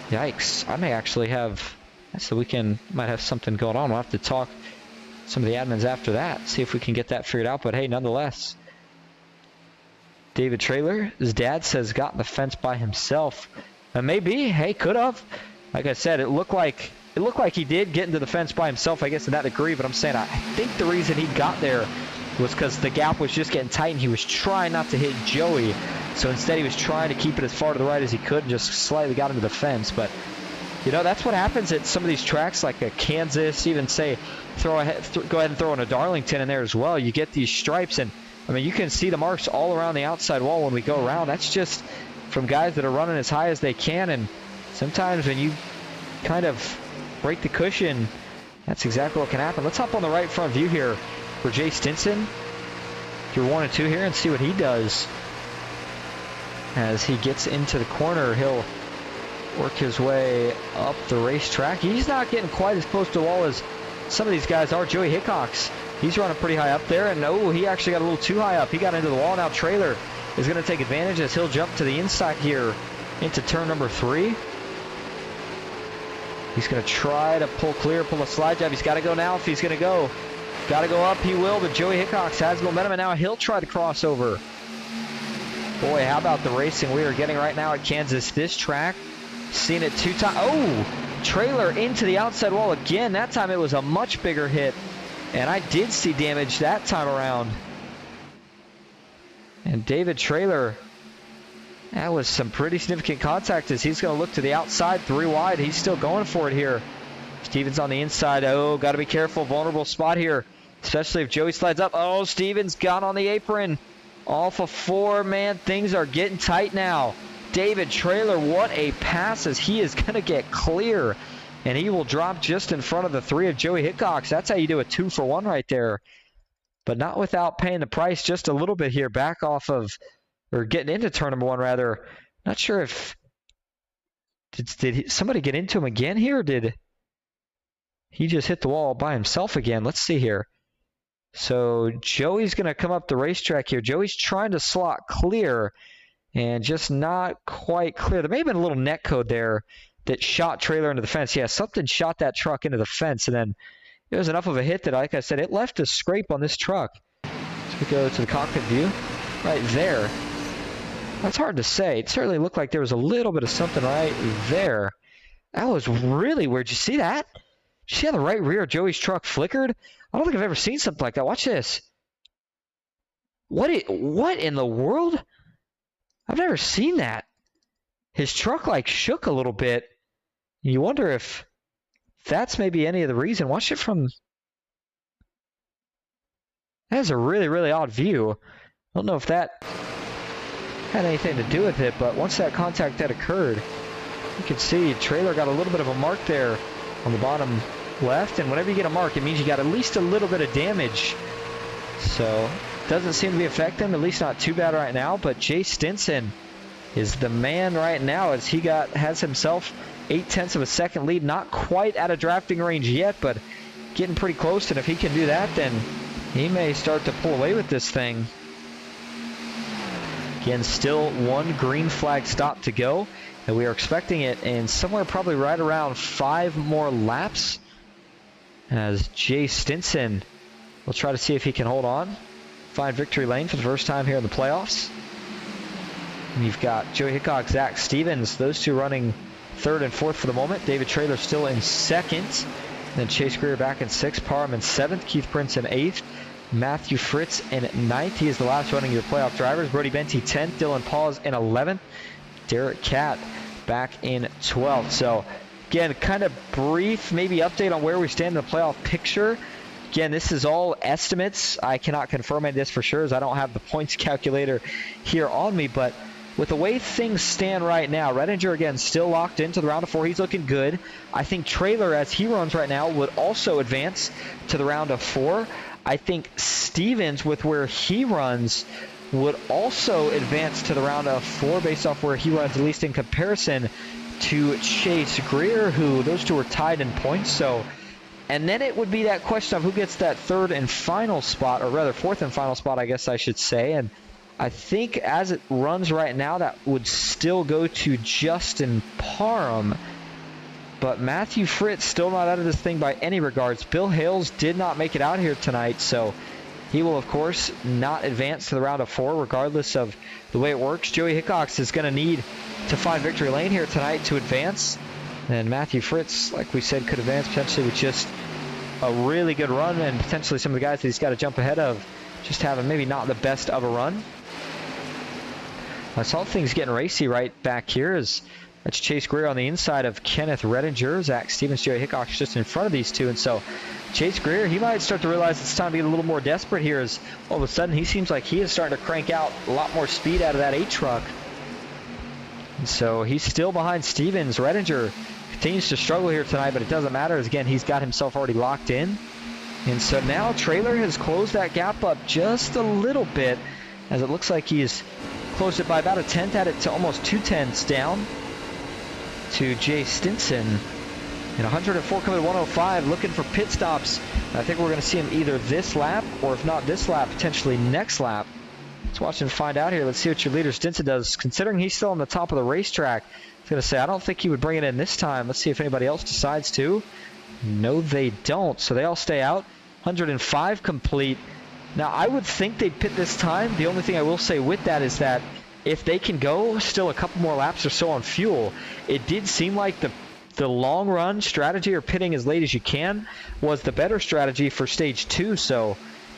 yikes. I may actually have, that's the weekend, might have something going on. We'll have to talk to some of the admins after that, see if we can get that figured out. But hey, nonetheless, David Trailer, his dad says, got in the fence by himself. And maybe, hey, could have. Like I said, it looked like he did get into the fence by himself, I guess, to that degree. But I'm saying I think the reason he got there was because the gap was just getting tight, and he was trying not to hit Joey. So instead, he was trying to keep it as far to the right as he could and just slightly got into the fence. But, you know, that's what happens at some of these tracks like a Kansas, even say go ahead and throw in a Darlington in there as well. You get these stripes, and, I mean, you can see the marks all around the outside wall when we go around. That's just from guys that are running as high as they can, and sometimes when you kind of break the cushion, that's exactly what can happen. Let's hop on the right front view here for Jay Stinson. You're 1 and 2 here and see what he does. As he gets into the corner, he'll work his way up the racetrack. He's not getting quite as close to the wall as some of these guys are. Joey Hickox, he's running pretty high up there, and oh, he actually got a little too high up. He got into the wall. Now Trailer is going to take advantage as he'll jump to the inside here into turn number 3. He's going to try to pull clear, pull a slide job. He's got to go now if he's going to go. Got to go up. He will, but Joey Hickox has momentum, and now he'll try to cross over. Boy, how about the racing we are getting right now at Kansas? This track, seen it 2 times. Oh, Trailer into the outside wall again. That time it was a much bigger hit, and I did see damage that time around. And David Trailer, that was some pretty significant contact as he's going to look to the outside, 3 wide. He's still going for it here. Stevens on the inside. Oh, got to be careful. Vulnerable spot here, especially if Joey slides up. Oh, Stevens got on the apron. Off of 4, man. Things are getting tight now. David Trailer, what a pass as he is going to get clear. And he will drop just in front of the 3 of Joey Hickox. That's how you do a 2-for-1 right there. But not without paying the price just a little bit here. Back off of, or getting into turn number 1 rather. Not sure if, did somebody get into him again here, or did he just hit the wall by himself again? Let's see here. So Joey's going to come up the racetrack here. Joey's trying to slot clear and just not quite clear. There may have been a little net code there that shot Trailer into the fence. Yeah, something shot that truck into the fence, and then it was enough of a hit that, like I said, it left a scrape on this truck. So we go to the cockpit view right there. That's hard to say. It certainly looked like there was a little bit of something right there. That was really weird. Did you see that? Did you see how the right rear of Joey's truck flickered? I don't think I've ever seen something like that. Watch this. What in the world? I've never seen that. His truck like shook a little bit. You wonder if that's maybe any of the reason. Watch it from... That is a really, really odd view. I don't know if that had anything to do with it, but once that contact had occurred, you can see Trailer got a little bit of a mark there on the bottom left, and whenever you get a mark, it means you got at least a little bit of damage. So, doesn't seem to be affecting him, at least not too bad right now, but Jay Stinson is the man right now as he has himself 0.8 of a second lead. Not quite out of drafting range yet, but getting pretty close, and if he can do that, then he may start to pull away with this thing. Again, still one green flag stop to go, and we are expecting it in somewhere probably right around 5 more laps, as Jay Stinson will try to see if he can hold on, find victory lane for the first time here in the playoffs. And you've got Joey Hickok, Zach Stevens, those two running 3rd and 4th for the moment. David Traylor still in 2nd. Then Chase Greer back in 6th, Parham in 7th, Keith Prince in 8th, Matthew Fritz in 9th. He is the last running your playoff drivers. Brody Benty 10th, Dylan Paws in 11th, Derek Catt back in 12th. So again, kind of brief maybe update on where we stand in the playoff picture. Again, this is all estimates. I cannot confirm this for sure as I don't have the points calculator here on me, but with the way things stand right now, Redinger again still locked into the round of 4. He's looking good. I think Traylor, as he runs right now, would also advance to the round of 4. I think Stevens, with where he runs, would also advance to the round of 4 based off where he runs, at least in comparison to Chase Greer, who those two are tied in points. So, and then it would be that question of who gets that 3rd and final spot, or rather 4th and final spot, I guess I should say. And I think as it runs right now, that would still go to Justin Parham. But Matthew Fritz still not out of this thing by any regards. Bill Hales did not make it out here tonight, so he will, of course, not advance to the round of 4, regardless of the way it works. Joey Hickox is going to need to find victory lane here tonight to advance. And Matthew Fritz, like we said, could advance potentially with just a really good run, and potentially some of the guys that he's got to jump ahead of just having maybe not the best of a run. I saw things getting racy right back here as that's Chase Greer on the inside of Kenneth Redinger. Zach Stevens, Joey Hickox just in front of these two. And so Chase Greer, he might start to realize it's time to get a little more desperate here as all of a sudden he seems like he is starting to crank out a lot more speed out of that 8 truck. And so he's still behind Stevens. Redinger continues to struggle here tonight, but it doesn't matter as, again, he's got himself already locked in. And so now Traylor has closed that gap up just a little bit as it looks like he's closed it by about a 10th, had it to almost 2 tenths down to Jay Stinson. And 104 coming to 105, looking for pit stops. I think we're going to see him either this lap, or if not this lap, potentially next lap. Let's watch and find out here. Let's see what your leader Stinson does. Considering he's still on the top of the racetrack, I was going to say, I don't think he would bring it in this time. Let's see if anybody else decides to. No, they don't. So they all stay out. 105 complete. Now, I would think they'd pit this time. The only thing I will say with that is that if they can go still a couple more laps or so on fuel, it did seem like the long run strategy, or pitting as late as you can, was the better strategy for stage 2. So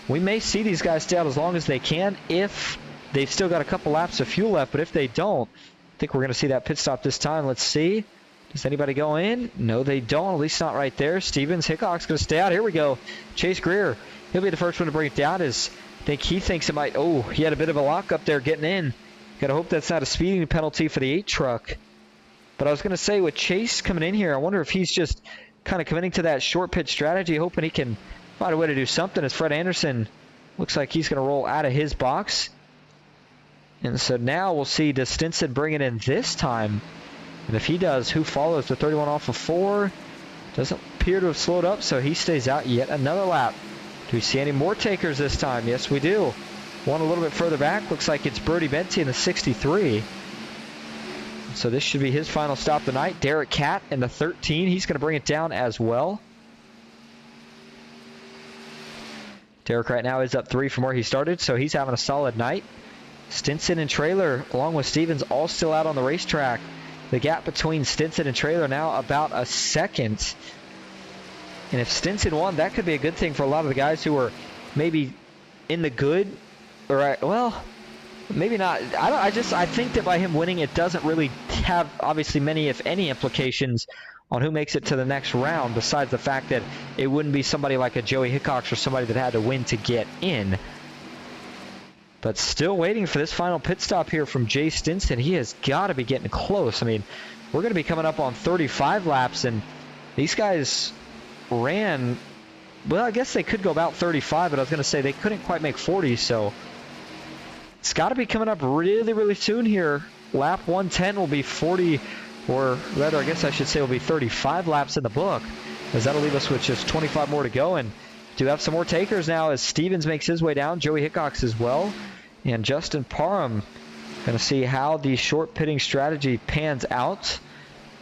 we may see these guys stay out as long as they can if they've still got a couple laps of fuel left. But if they don't, I think we're going to see that pit stop this time. Let's see. Does anybody go in? No, they don't. At least not right there. Stevens, Hickok's going to stay out. Here we go. Chase Greer. He'll be the first one to bring it down. I think he thinks it might. Oh, he had a bit of a lock up there getting in. Got to hope that's not a speeding penalty for the 8 truck. But I was going to say, with Chase coming in here, I wonder if he's just kind of committing to that short pitch strategy, hoping he can find a way to do something, as Fred Anderson looks like he's going to roll out of his box. And so now we'll see, does Stinson bring it in this time? And if he does, who follows? The 31 off of 4. Doesn't appear to have slowed up, so he stays out yet another lap. Do we see any more takers this time? Yes, we do. One a little bit further back. Looks like it's Brody Benty in the 63. So this should be his final stop tonight. Derek Catt in the 13. He's going to bring it down as well. Derek right now is up 3 from where he started, so he's having a solid night. Stinson and Traylor, along with Stevens, all still out on the racetrack. The gap between Stinson and Traylor now about a second. And if Stinson won, that could be a good thing for a lot of the guys who were maybe in the good. Or, well, maybe not. I think that by him winning, it doesn't really have, obviously, many, if any, implications on who makes it to the next round, besides the fact that it wouldn't be somebody like a Joey Hickox or somebody that had to win to get in. But still waiting for this final pit stop here from Jay Stinson. He has got to be getting close. I mean, we're going to be coming up on 35 laps, and these guys ran, well, I guess they could go about 35, but I was going to say they couldn't quite make 40, so it's got to be coming up really, really soon here. Lap 110 will be 40, or rather, I guess I should say will be 35 laps in the book, as that'll leave us with just 25 more to go. And do have some more takers now as Stevens makes his way down, Joey Hickox as well, and Justin Parham Going to see how the short pitting strategy pans out.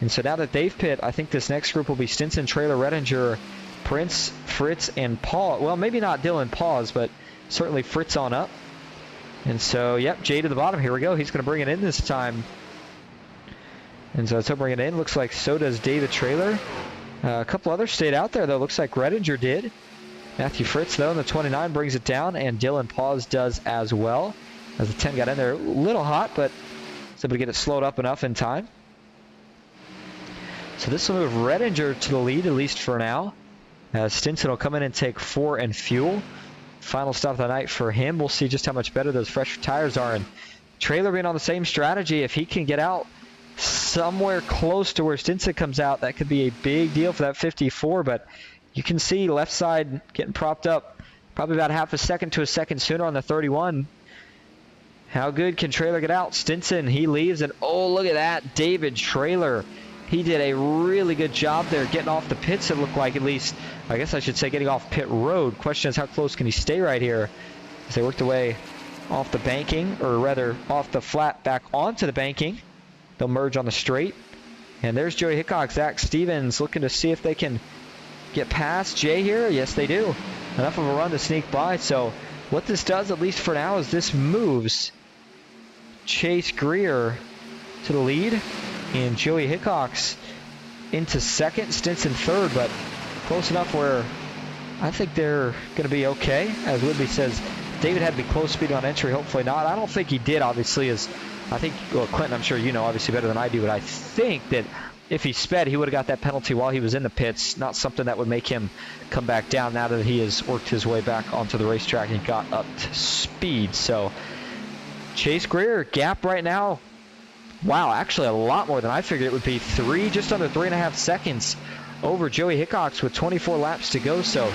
And so now that they've pit, I think this next group will be Stinson, Trailer, Redinger, Prince, Fritz, and Paul. Well, maybe not Dylan Pause, but certainly Fritz on up. And so, yep, Jay to the bottom. Here we go. He's going to bring it in this time. And so he'll bring it in. Looks like so does David Trailer. A couple others stayed out there, though. Looks like Redinger did. Matthew Fritz, though, in the 29 brings it down, and Dylan Pause does as well. As the 10 got in there, a little hot, but was able to get it slowed up enough in time. So this will move Redinger to the lead, at least for now. Stinson will come in and take 4 and fuel. Final stop of the night for him. We'll see just how much better those fresh tires are. And Trailer being on the same strategy, if he can get out somewhere close to where Stinson comes out, that could be a big deal for that 54. But you can see left side getting propped up probably about half a second to a second sooner on the 31. How good can Trailer get out? Stinson, he leaves, and oh, look at that. David Trailer. He did a really good job there getting off the pits, it looked like, at least. I guess I should say getting off pit road. Question is, how close can he stay right here? As they worked their way off the banking, or rather off the flat back onto the banking. They'll merge on the straight. And there's Joey Hickok, Zach Stevens looking to see if they can get past Jay here. Yes, they do. Enough of a run to sneak by. So what this does, at least for now, is this moves Chase Greer to the lead. And Joey Hickox into second, Stinson third, but close enough where I think they're going to be okay. As Whitby says, David had to be close speed on entry, hopefully not. I don't think he did, obviously, as I think, well, Clinton, I'm sure you know, obviously better than I do, but I think that if he sped, he would have got that penalty while he was in the pits. Not something that would make him come back down now that he has worked his way back onto the racetrack and got up to speed. So Chase Greer, gap right now. Wow, actually a lot more than I figured it would be. Just under 3.5 seconds over Joey Hickox with 24 laps to go. So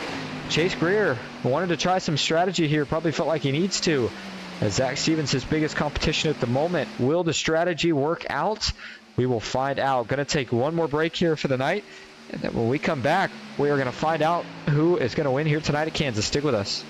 Chase Greer wanted to try some strategy here. Probably felt like he needs to. As Zach Stevens, his biggest competition at the moment. Will the strategy work out? We will find out. Going to take one more break here for the night. And then when we come back, we are going to find out who is going to win here tonight at Kansas. Stick with us.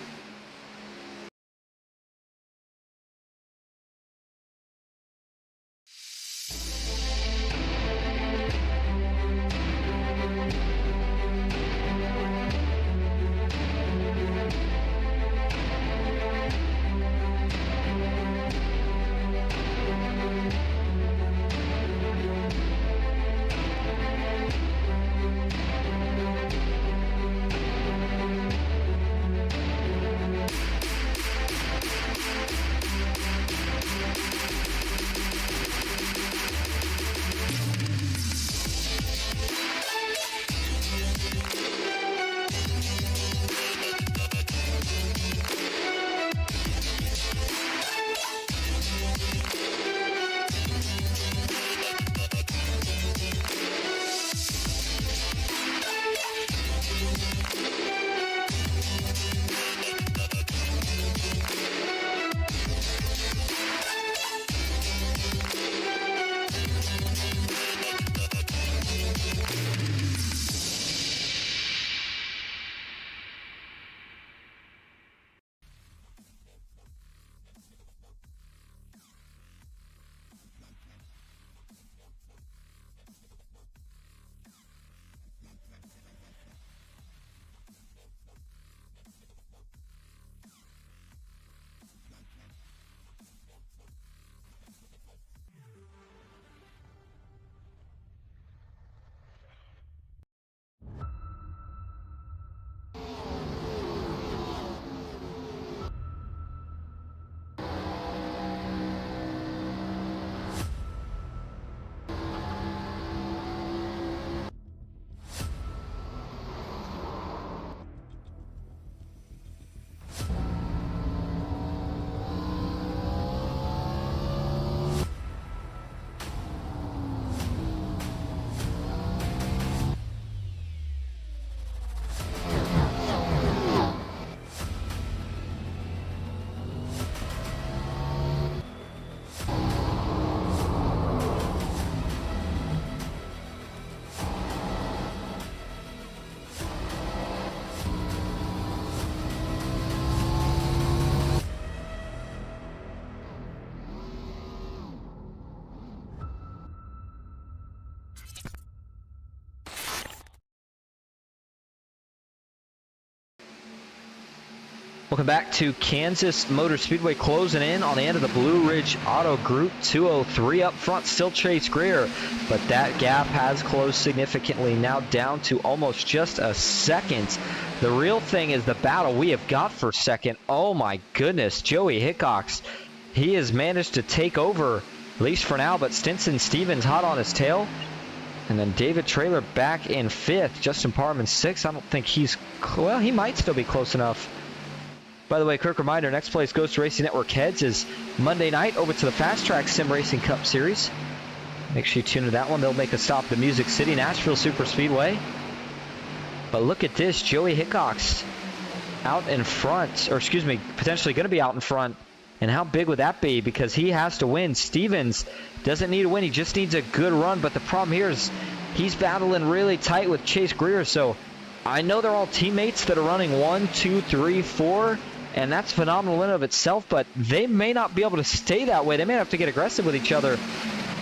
Welcome back to Kansas Motor Speedway, closing in on the end of the Blue Ridge Auto Group 203. Up front, still Chase Greer, but that gap has closed significantly, now down to almost just a second. The real thing is the battle we have got for second. Oh my goodness, Joey Hickox, he has managed to take over, at least for now, but Stinson Stevens hot on his tail. And then David Traylor back in 5th, Justin Parham in 6th. I don't think he's, well, he might still be close enough. By the way, quick reminder, next place Goes to Racing Network heads is Monday night over to the Fast Track Sim Racing Cup Series. Make sure you tune into that one. They'll make a stop at the Music City Nashville Super Speedway. But look at this, Joey Hickox out in front, or excuse me, potentially going to be out in front. And how big would that be? Because he has to win. Stevens doesn't need a win. He just needs a good run. But the problem here is he's battling really tight with Chase Greer. So I know they're all teammates that are running 1, 2, 3, 4. And that's phenomenal in of itself, but they may not be able to stay that way. They may have to get aggressive with each other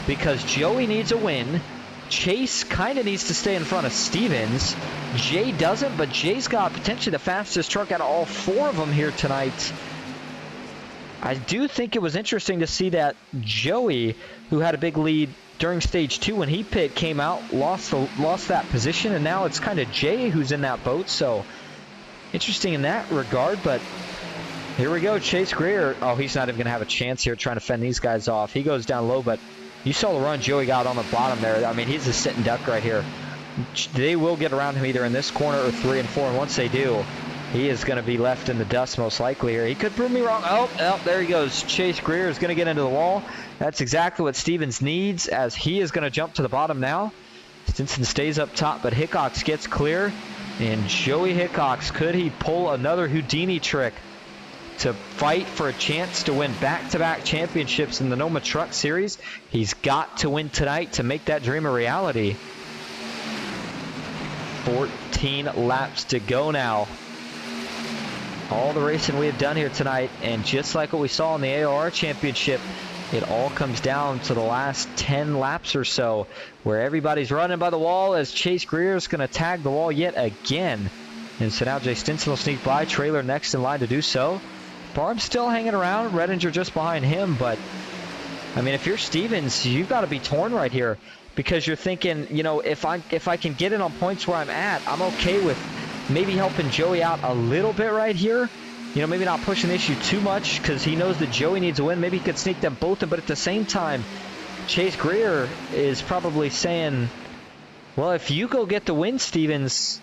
because Joey needs a win. Chase kind of needs to stay in front of Stevens. Jay doesn't, but Jay's got potentially the fastest truck out of all 4 of them here tonight. I do think it was interesting to see that Joey, who had a big lead during stage 2 when he pit, came out, lost that position, and now it's kind of Jay who's in that boat. So interesting in that regard, but here we go, Chase Greer. Oh, he's not even going to have a chance here trying to fend these guys off. He goes down low, but you saw the run Joey got on the bottom there. I mean, he's a sitting duck right here. They will get around him either in this corner or 3 and 4, and once they do, he is going to be left in the dust most likely here. He could prove me wrong. Oh, there he goes. Chase Greer is going to get into the wall. That's exactly what Stevens needs, as he is going to jump to the bottom now. Stinson stays up top, but Hickox gets clear. And Joey Hickox, could he pull another Houdini trick to fight for a chance to win back-to-back championships in the NOMA Truck Series? He's got to win tonight to make that dream a reality. 14 laps to go now. All the racing we have done here tonight, and just like what we saw in the AOR Championship, it all comes down to the last 10 laps or so, where everybody's running by the wall as Chase Greer is going to tag the wall yet again. And so now Jay Stinson will sneak by. Traylor next in line to do so. Parham's still hanging around. Redinger just behind him. But, I mean, if you're Stevens, you've got to be torn right here, because you're thinking, you know, if I can get in on points where I'm at, I'm okay with maybe helping Joey out a little bit right here. You know, maybe not pushing the issue too much because he knows that Joey needs a win. Maybe he could sneak them both in, but at the same time, Chase Greer is probably saying, well, if you go get the win, Stevens,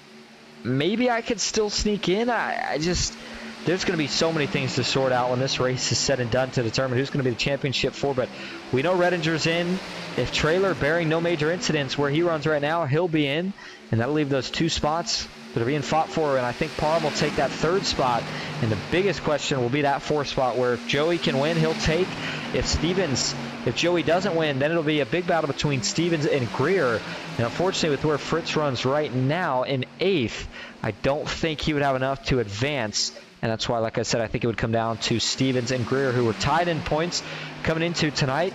maybe I could still sneak in. I just, there's going to be so many things to sort out when this race is said and done to determine who's going to be the championship for. But we know Redinger's in. If Traylor, bearing no major incidents where he runs right now, he'll be in. And that'll leave those 2 spots that are being fought for. And I think Parham will take that 3rd spot. And the biggest question will be that 4th spot, where if Joey can win, he'll take. If Joey doesn't win, then it'll be a big battle between Stevens and Greer. And unfortunately, with where Fritz runs right now in 8th, I don't think he would have enough to advance. And that's why, like I said, I think it would come down to Stevens and Greer, who were tied in points coming into tonight.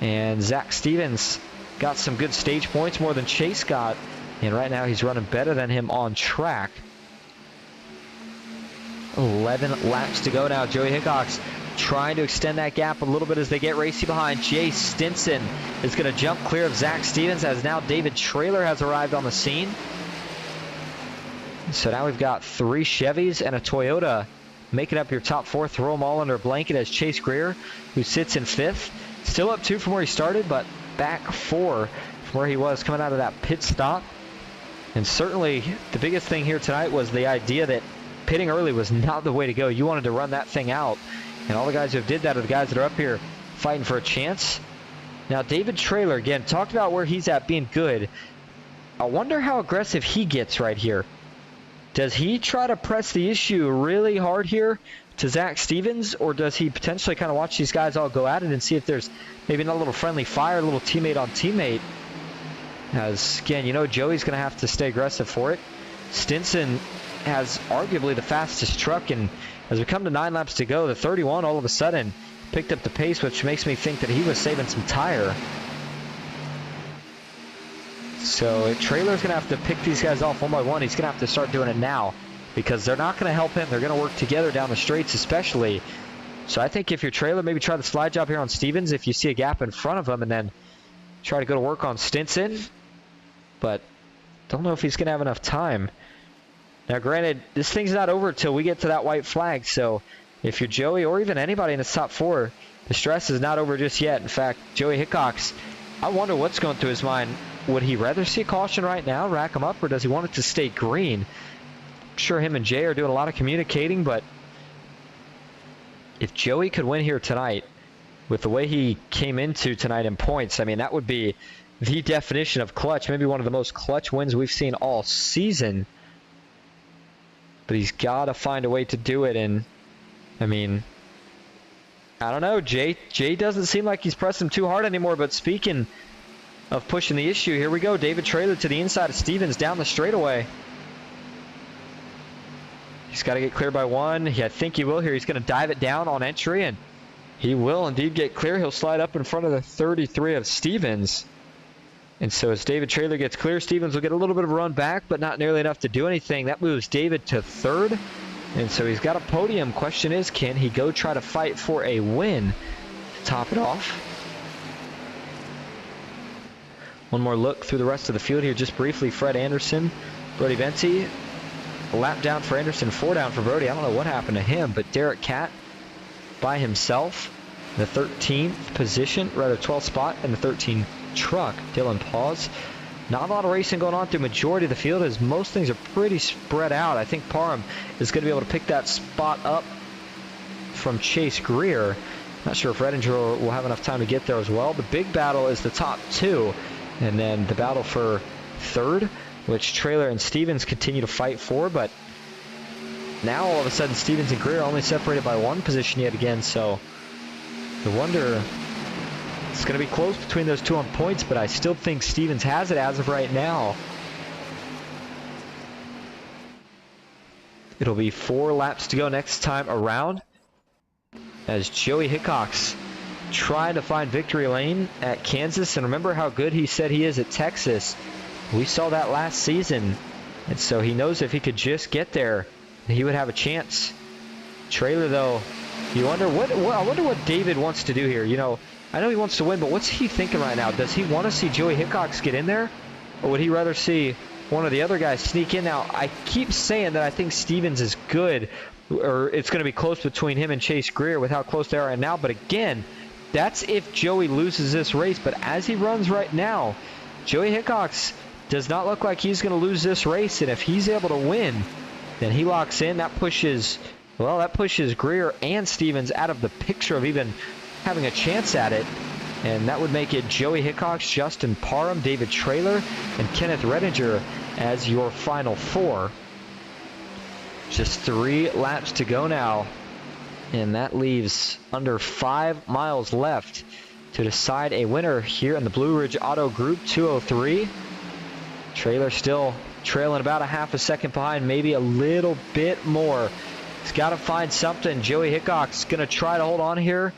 And Zach Stevens got some good stage points, more than Chase got. And right now he's running better than him on track. 11 laps to go now. Joey Hickox trying to extend that gap a little bit as they get racy behind. Jay Stinson is going to jump clear of Zach Stevens, as now David Traylor has arrived on the scene. So now we've got 3 Chevys and a Toyota making up your top 4. Throw them all under a blanket as Chase Greer, who sits in 5th. Still up 2 from where he started, but back 4 from where he was coming out of that pit stop. And certainly the biggest thing here tonight was the idea that pitting early was not the way to go. You wanted to run that thing out. And all the guys who did that are the guys that are up here fighting for a chance. Now, David Traylor, again, talked about where he's at being good. I wonder how aggressive he gets right here. Does he try to press the issue really hard here to Zach Stevens, or does he potentially kind of watch these guys all go at it and see if there's maybe not a little friendly fire, a little teammate on teammate? As, again, you know, Joey's going to have to stay aggressive for it. Stinson has arguably the fastest truck, and as we come to 9 laps to go, the 31 all of a sudden picked up the pace, which makes me think that he was saving some tire. So Traylor's going to have to pick these guys off one by one. He's going to have to start doing it now. because they're not going to help him. They're going to work together down the straights especially. So I think if you're Trailer, maybe try the slide job here on Stevens if you see a gap in front of him, and then try to go to work on Stinson. But don't know if he's going to have enough time. Now, granted, this thing's not over until we get to that white flag, so if you're Joey or even anybody in the top 4, the stress is not over just yet. In fact, Joey Hickox, I wonder what's going through his mind. Would he rather see a caution right now, rack him up, or does he want it to stay green? I'm sure him and Jay are doing a lot of communicating, but if Joey could win here tonight, with the way he came into tonight in points, I mean, that would be the definition of clutch, maybe one of the most clutch wins we've seen all season. But he's got to find a way to do it, and I mean, I don't know. Jay doesn't seem like he's pressed him too hard anymore, but speaking of pushing the issue, here we go. David Trailer to the inside of Stevens down the straightaway. He's got to get clear by 1. I think he will here. He's going to dive it down on entry, and he will indeed get clear. He'll slide up in front of the 33 of Stevens. And so as David Trailer gets clear, Stevens will get a little bit of a run back, but not nearly enough to do anything. That moves David to 3rd. And so he's got a podium. Question is, can he go try to fight for a win to top it off? One more look through the rest of the field here just briefly. Fred Anderson, Brody Venti. A lap down for Anderson, 4 down for Brody. I don't know what happened to him, but Derek Catt by himself in the 13th position, rather 12th spot in the 13 truck. Dylan Paws. Not a lot of racing going on through majority of the field, as most things are pretty spread out. I think Parham is going to be able to pick that spot up from Chase Greer. Not sure if Redinger will have enough time to get there as well. The big battle is the top 2, and then the battle for 3rd, which Trailer and Stevens continue to fight for. But now all of a sudden Stevens and Greer are only separated by 1 position yet again, so I wonder. It's going to be close between those 2 on points, but I still think Stevens has it as of right now. It'll be 4 laps to go next time around, as Joey Hickox trying to find victory lane at Kansas. And remember how good he said he is at Texas. We saw that last season, and so he knows if he could just get there, he would have a chance. Trailer, though, you wonder I wonder what David wants to do here. You know, I know he wants to win, but what's he thinking right now? Does he want to see Joey Hickox get in there, or would he rather see one of the other guys sneak in? Now, I keep saying that I think Stevens is good, or it's going to be close between him and Chase Greer with how close they are right now. But again, that's if Joey loses this race. But as he runs right now, Joey Hickox does not look like he's going to lose this race. And if he's able to win, then he locks in. That pushes Greer and Stevens out of the picture of even having a chance at it, and that would make it Joey Hickox, Justin Parham, David Trailer, and Kenneth Redinger as your final 4. Just 3 laps to go now, and that leaves under 5 miles left to decide a winner here in the Blue Ridge Auto Group 203. Trailer still trailing about a half a second behind, maybe a little bit more. He's got to find something. Joey Hickox going to try to hold on here.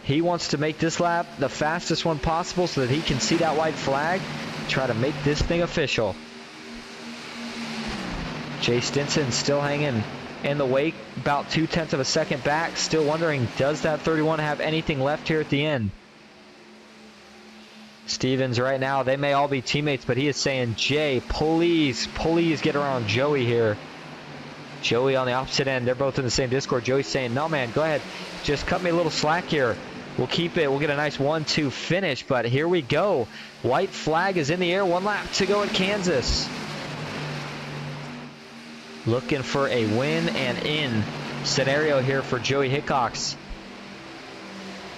He wants to make this lap the fastest one possible so that he can see that white flag, try to make this thing official. Jay Stinson still hanging in the wake, about 0.2 of a second back. Still wondering, does that 31 have anything left here at the end? Stevens right now, they may all be teammates, but he is saying, Jay, please get around Joey here. Joey on the opposite end. They're both in the same Discord. Joey's saying, no, man, go ahead. Just cut me a little slack here. We'll keep it. We'll get a nice 1-2 finish, but here we go. White flag is in the air. 1 lap to go at Kansas. Looking for a win and in scenario here for Joey Hickox.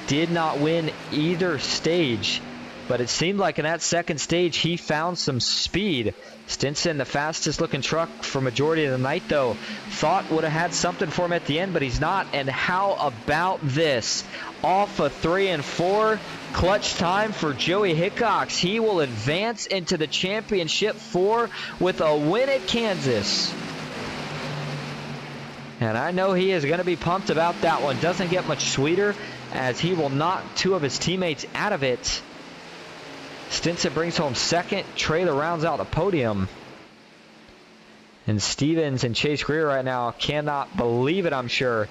Did not win either stage, but it seemed like in that second stage he found some speed. Stinson, the fastest looking truck for majority of the night, though, thought would have had something for him at the end, but he's not. And how about this? Off of 3 and 4, clutch time for Joey Hickox. He will advance into the championship 4 with a win at Kansas. And I know he is going to be pumped about that one. Doesn't get much sweeter as he will knock 2 of his teammates out of it. Stinson brings home 2nd. Trailer rounds out the podium. And Stevens and Chase Greer right now cannot believe it, I'm sure,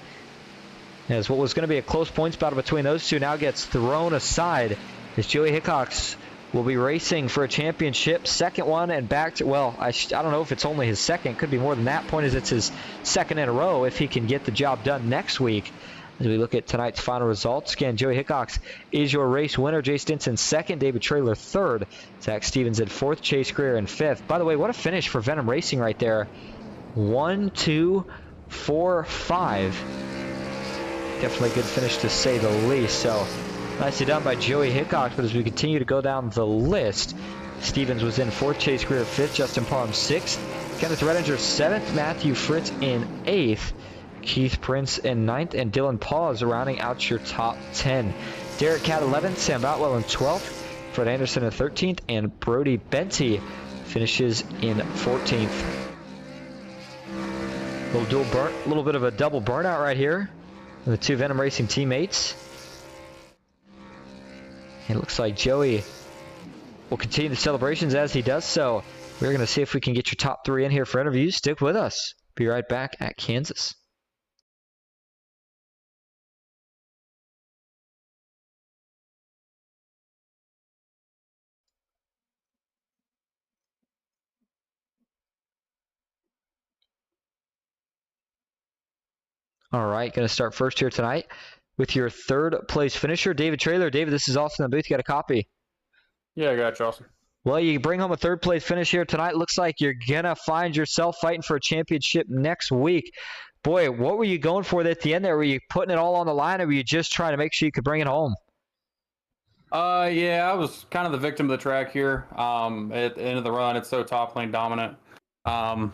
as what was going to be a close points battle between those two now gets thrown aside as Joey Hickox will be racing for a championship, second one, and back to, well, I don't know if it's only his second, could be more than that. Point is, it's his second in a row if he can get the job done next week. As we look at tonight's final results, again, Joey Hickox is your race winner. Jay Stinson second, David Traylor third, Zach Stevens at fourth, Chase Greer in fifth. By the way, what a finish for Venom Racing right there. 1, 2, 4, 5. Definitely a good finish to say the least. So nicely done by Joey Hickox. But as we continue to go down the list, Stevens was in fourth, Chase Greer fifth, Justin Parham sixth, Kenneth Redinger seventh, Matthew Fritz in eighth, Keith Prince in ninth, and Dylan Paws rounding out your top 10. Derek Cat 11th, Sam Boutwell in 12th, Fred Anderson in 13th, and Brody Benty finishes in 14th. Little bit of a double burnout right here with the two Venom Racing teammates. It looks like Joey will continue the celebrations as he does so. We're going to see if we can get your top 3 in here for interviews. Stick with us. Be right back at Kansas. All right, going to start first here tonight with your third place finisher, David Traylor. David, this is Austin in the booth. You got a copy? Yeah, I got you, Austin. Well, you bring home a third place finish here tonight. Looks like you're going to find yourself fighting for a championship next week. Boy, what were you going for at the end there? Were you putting it all on the line, or were you just trying to make sure you could bring it home? Yeah, I was kind of the victim of the track here. At the end of the run, it's so top lane dominant. I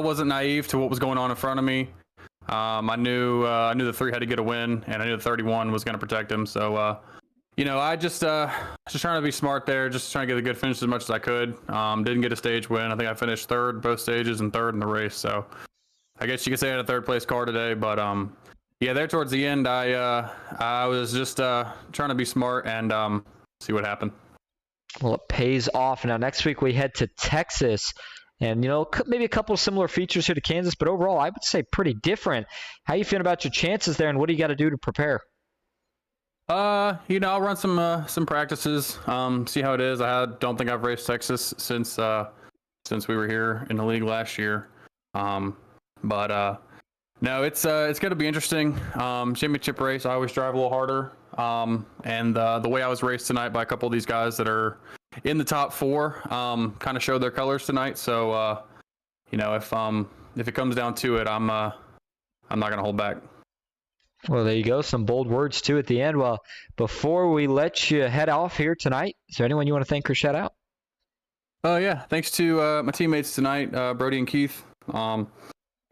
wasn't naive to what was going on in front of me. I knew the 3 had to get a win, and I knew the 31 was going to protect him. So, I just trying to be smart there, just trying to get a good finish as much as I could. Didn't get a stage win. I think I finished third both stages and third in the race. So, I guess you could say I had a third place car today. But yeah, there towards the end, I was just trying to be smart and see what happened. Well, it pays off. Now, next week we head to Texas. And, maybe a couple of similar features here to Kansas, but overall, I would say pretty different. How you feeling about your chances there, and what do you got to do to prepare? I'll run some practices, see how it is. Don't think I've raced Texas since we were here in the league last year. No, it's going to be interesting. Championship race, I always drive a little harder. And the way I was raced tonight by a couple of these guys that are in the top 4, kind of showed their colors tonight. So, if it comes down to it, I'm not going to hold back. Well, there you go. Some bold words too at the end. Well, before we let you head off here tonight, is there anyone you want to thank or shout out? Yeah. Thanks to my teammates tonight, Brody and Keith. Kind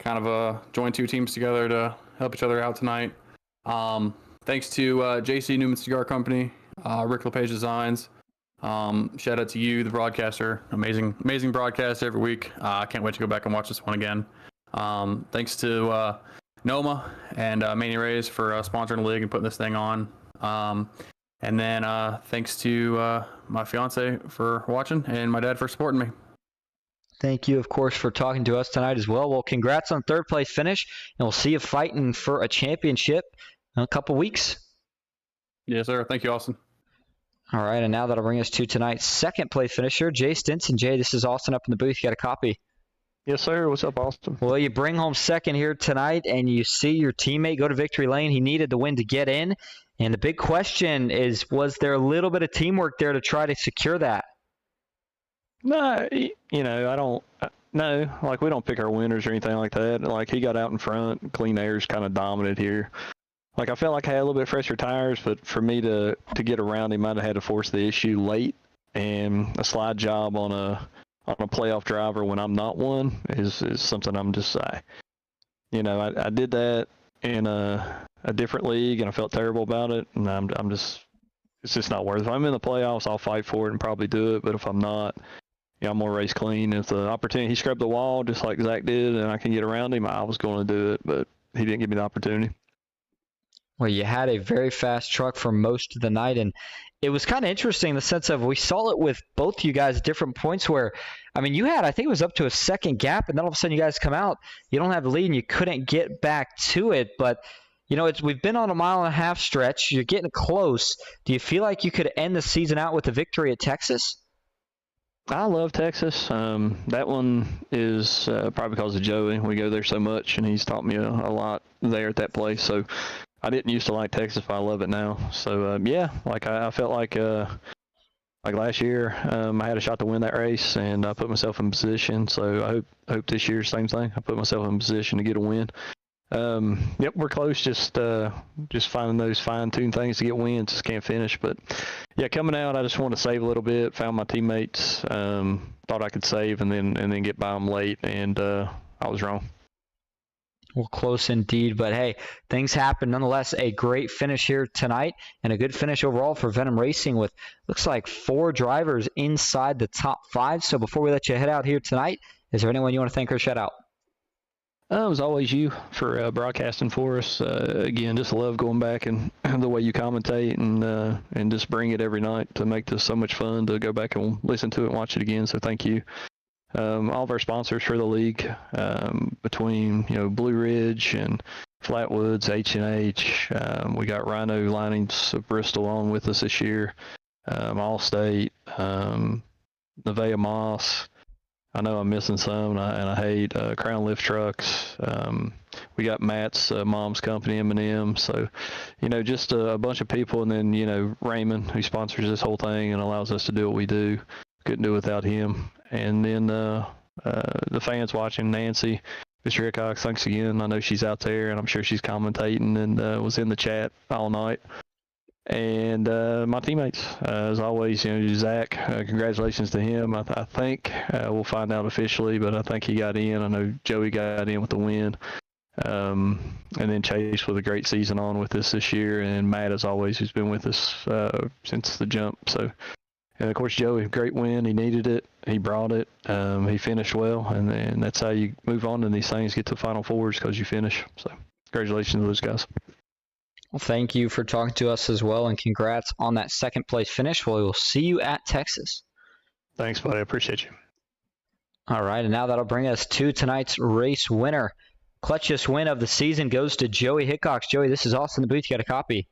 of joined 2 teams together to help each other out tonight. Thanks to JC Newman Cigar Company, Rick LePage Designs. Shout out to you, the broadcaster. Amazing broadcast every week. I can't wait to go back and watch this one again. Thanks to NOMA and Manny Rays for sponsoring the league and putting this thing on. And then thanks to my fiance for watching and my dad for supporting me. Thank you, of course, for talking to us tonight as well. Well, congrats on third place finish, and we'll see you fighting for a championship in a couple weeks. Yes, sir. Thank you, Austin. All right, and now that'll bring us to tonight's second place finisher, Jay Stinson. Jay, this is Austin up in the booth. You got a copy? Yes, sir. What's up, Austin? Well, you bring home second here tonight, and you see your teammate go to victory lane. He needed the win to get in. And the big question is, was there a little bit of teamwork there to try to secure that? No, I don't. No, we don't pick our winners or anything like that. He got out in front. Clean Air's kind of dominant here. I felt like I had a little bit fresher tires, but for me to get around him, I'd have had to force the issue late. And a slide job on a playoff driver when I'm not one is something I'm just I did that in a different league and I felt terrible about it, and I'm just, it's just not worth it. If I'm in the playoffs, I'll fight for it and probably do it, but if I'm not, I'm gonna race clean. If the opportunity, he scrubbed the wall just like Zach did, and I can get around him, I was going to do it, but he didn't give me the opportunity. Well, you had a very fast truck for most of the night, and it was kind of interesting in the sense of we saw it with both you guys at different points where, I mean, you had, I think it was up to a second gap, and then all of a sudden you guys come out, you don't have the lead, and you couldn't get back to it. But, you know, we've been on a 1.5-mile stretch. You're getting close. Do you feel like you could end the season out with a victory at Texas? I love Texas. That one is probably because of Joey. We go there so much, and he's taught me a lot there at that place. So I didn't used to like Texas, but I love it now. So yeah, like I felt like last year, I had a shot to win that race, and I put myself in position. So I hope this year same thing. I put myself in position to get a win. Yep, we're close. Just finding those fine-tuned things to get wins. Just can't finish. But yeah, coming out, I just want to save a little bit. Found my teammates. Thought I could save and then get by them late, and I was wrong. Well, close indeed, but hey, things happen. Nonetheless, a great finish here tonight and a good finish overall for Venom Racing with looks like 4 drivers inside the top 5. So before we let you head out here tonight, is there anyone you want to thank or shout out? It was always you for broadcasting for us. Again, just love going back and the way you commentate and just bring it every night to make this so much fun to go back and listen to it and watch it again. So thank you. All of our sponsors for the league, between Blue Ridge and Flatwoods, H&H. We got Rhino Linings of Bristol on with us this year. Allstate, Nevaeh Moss. I know I'm missing some, and I hate Crown Lift Trucks. We got Matt's mom's company, M&M. So, just a bunch of people, and then Raymond, who sponsors this whole thing and allows us to do what we do. Couldn't do it without him. And then the fans watching, Nancy, Mr. Hickox, thanks again. I know she's out there, and I'm sure she's commentating and was in the chat all night. And my teammates, as always, Zach, congratulations to him. I think we'll find out officially, but I think he got in. I know Joey got in with the win. And then Chase with a great season on with us this year. And Matt, as always, who's been with us since the jump. So, and of course, Joey, great win. He needed it. He brought it. He finished well. And that's how you move on in these things, get to the Final Fours because you finish. So congratulations to those guys. Well, thank you for talking to us as well, and congrats on that second place finish. Well, we'll see you at Texas. Thanks, buddy. I appreciate you. All right, and now that'll bring us to tonight's race winner. Clutchest win of the season goes to Joey Hickox. Joey, this is Austin in the booth. You got a copy?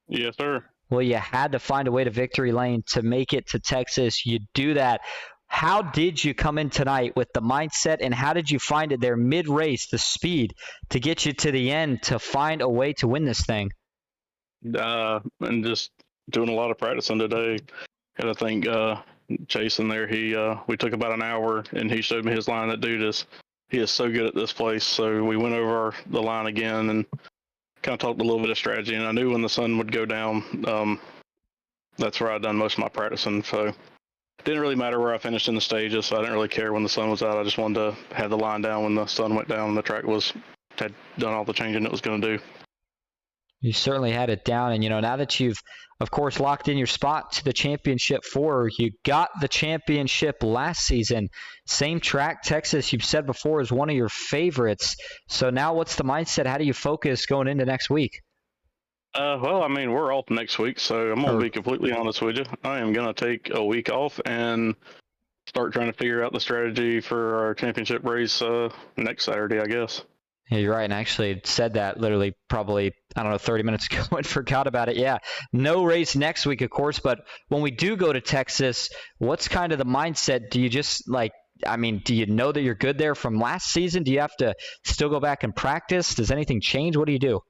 Yes, sir. Well, you had to find a way to victory lane to make it to Texas. You do that. How did you come in tonight with the mindset, and how did you find it there mid-race, the speed, to get you to the end to find a way to win this thing? And just doing a lot of practicing today. And I think Chase in there, we took about an hour, and he showed me his line. That dude he is so good at this place. So we went over the line again and kind of talked a little bit of strategy. And I knew when the sun would go down, that's where I'd done most of my practicing. So it didn't really matter where I finished in the stages. So I didn't really care when the sun was out. I just wanted to have the line down when the sun went down and the track had done all the changing it was going to do. You certainly had it down, and now that you've, of course, locked in your spot to the championship 4, you got the championship last season. Same track, Texas, you've said before, is one of your favorites. So now what's the mindset? How do you focus going into next week? Well, I mean, we're off next week, so I'm going to be completely honest with you. I am going to take a week off and start trying to figure out the strategy for our championship race next Saturday, I guess. Yeah, you're right. And I actually said that literally probably, 30 minutes ago and forgot about it. Yeah, no race next week, of course. But when we do go to Texas, what's kind of the mindset? Do you just do you know that you're good there from last season? Do you have to still go back and practice? Does anything change? What do you do?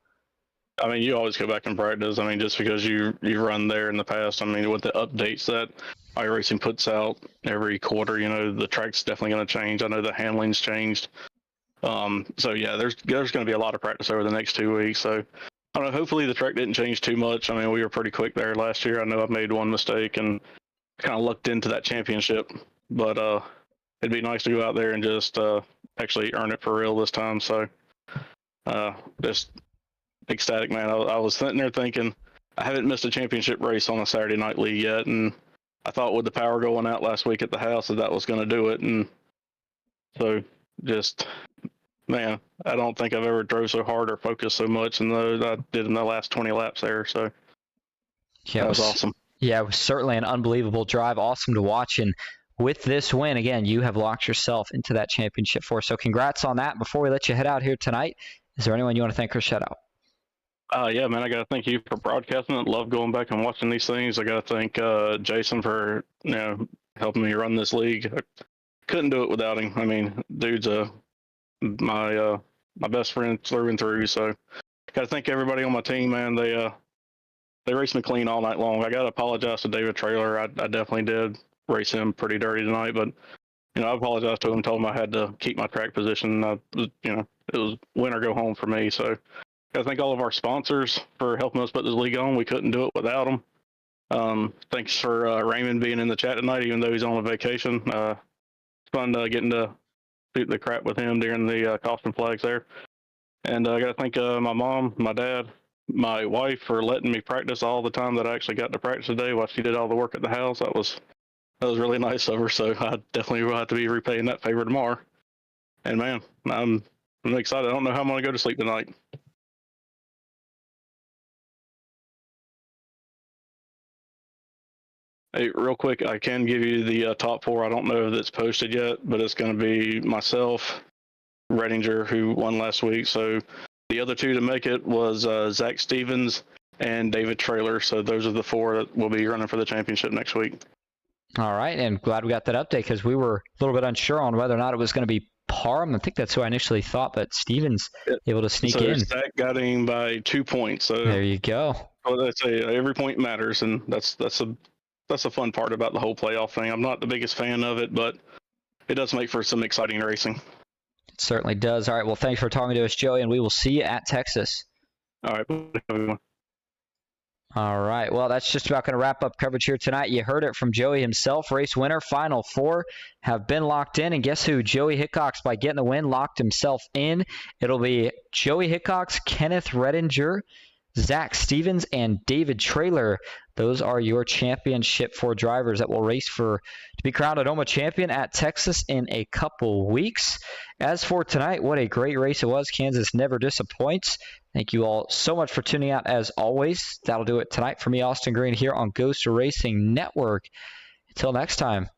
I mean, you always go back and practice. I mean, just because you run there in the past, I mean, with the updates that iRacing puts out every quarter, the track's definitely going to change. I know the handling's changed. So yeah, there's going to be a lot of practice over the next 2 weeks. So I don't know, hopefully the track didn't change too much. I mean, we were pretty quick there last year. I know I made one mistake and kind of lucked into that championship, but it'd be nice to go out there and just actually earn it for real this time. So just ecstatic, man. I was sitting there thinking I haven't missed a championship race on a Saturday night league yet, and I thought with the power going out last week at the house that was going to do it, and so just man, I don't think I've ever drove so hard or focused so much in those I did in the last 20 laps there. So Yeah, that was awesome. Yeah, it was certainly an unbelievable drive. Awesome to watch. And with this win, again, you have locked yourself into that championship four. So congrats on that. Before we let you head out here tonight, is there anyone you want to thank or shout out? Yeah, man, I got to thank you for broadcasting it. Love going back and watching these things. I got to thank Jason for, helping me run this league. I couldn't do it without him. I mean, dude's my best friend through and through. So got to thank everybody on my team, man. They raced me clean all night long. I got to apologize to David Traylor. I definitely did race him pretty dirty tonight, but I apologized to him, told him I had to keep my track position. It was win or go home for me. So got to thank all of our sponsors for helping us put this league on. We couldn't do it without them. Thanks for Raymond being in the chat tonight, even though he's on a vacation. It's fun getting to shoot the crap with him during the caution flags there. And I got to thank my mom, my dad, my wife for letting me practice all the time that I actually got to practice today while she did all the work at the house. That was really nice of her. So I definitely will have to be repaying that favor tomorrow. And man, I'm excited. I don't know how I'm going to go to sleep tonight. Hey, real quick, I can give you the top four. I don't know if it's posted yet, but it's going to be myself, Redinger, who won last week. So the other two to make it was Zach Stevens and David Traylor. So those are the four that will be running for the championship next week. All right, and glad we got that update because we were a little bit unsure on whether or not it was going to be Parham. I think that's who I initially thought, but Stevens able to sneak in. Zach got him by 2 points. So there you go. Well, that's every point matters, and that's a fun part about the whole playoff thing. I'm not the biggest fan of it, but it does make for some exciting racing. It certainly does. All right, well, thanks for talking to us, Joey, and we will see you at Texas. All right, everyone. All right, well, that's just about going to wrap up coverage here tonight. You heard it from Joey himself. Race winner, Final Four have been locked in. And guess who? Joey Hickox, by getting the win, locked himself in. It'll be Joey Hickox, Kenneth Redinger, Zach Stevens, and David Traylor. Those are your championship four drivers that will race to be crowned a NOMA champion at Texas in a couple weeks. As for tonight, what a great race it was. Kansas never disappoints. Thank you all so much for tuning out as always. That'll do it tonight for me, Austin Green, here on Ghost Racing Network. Until next time.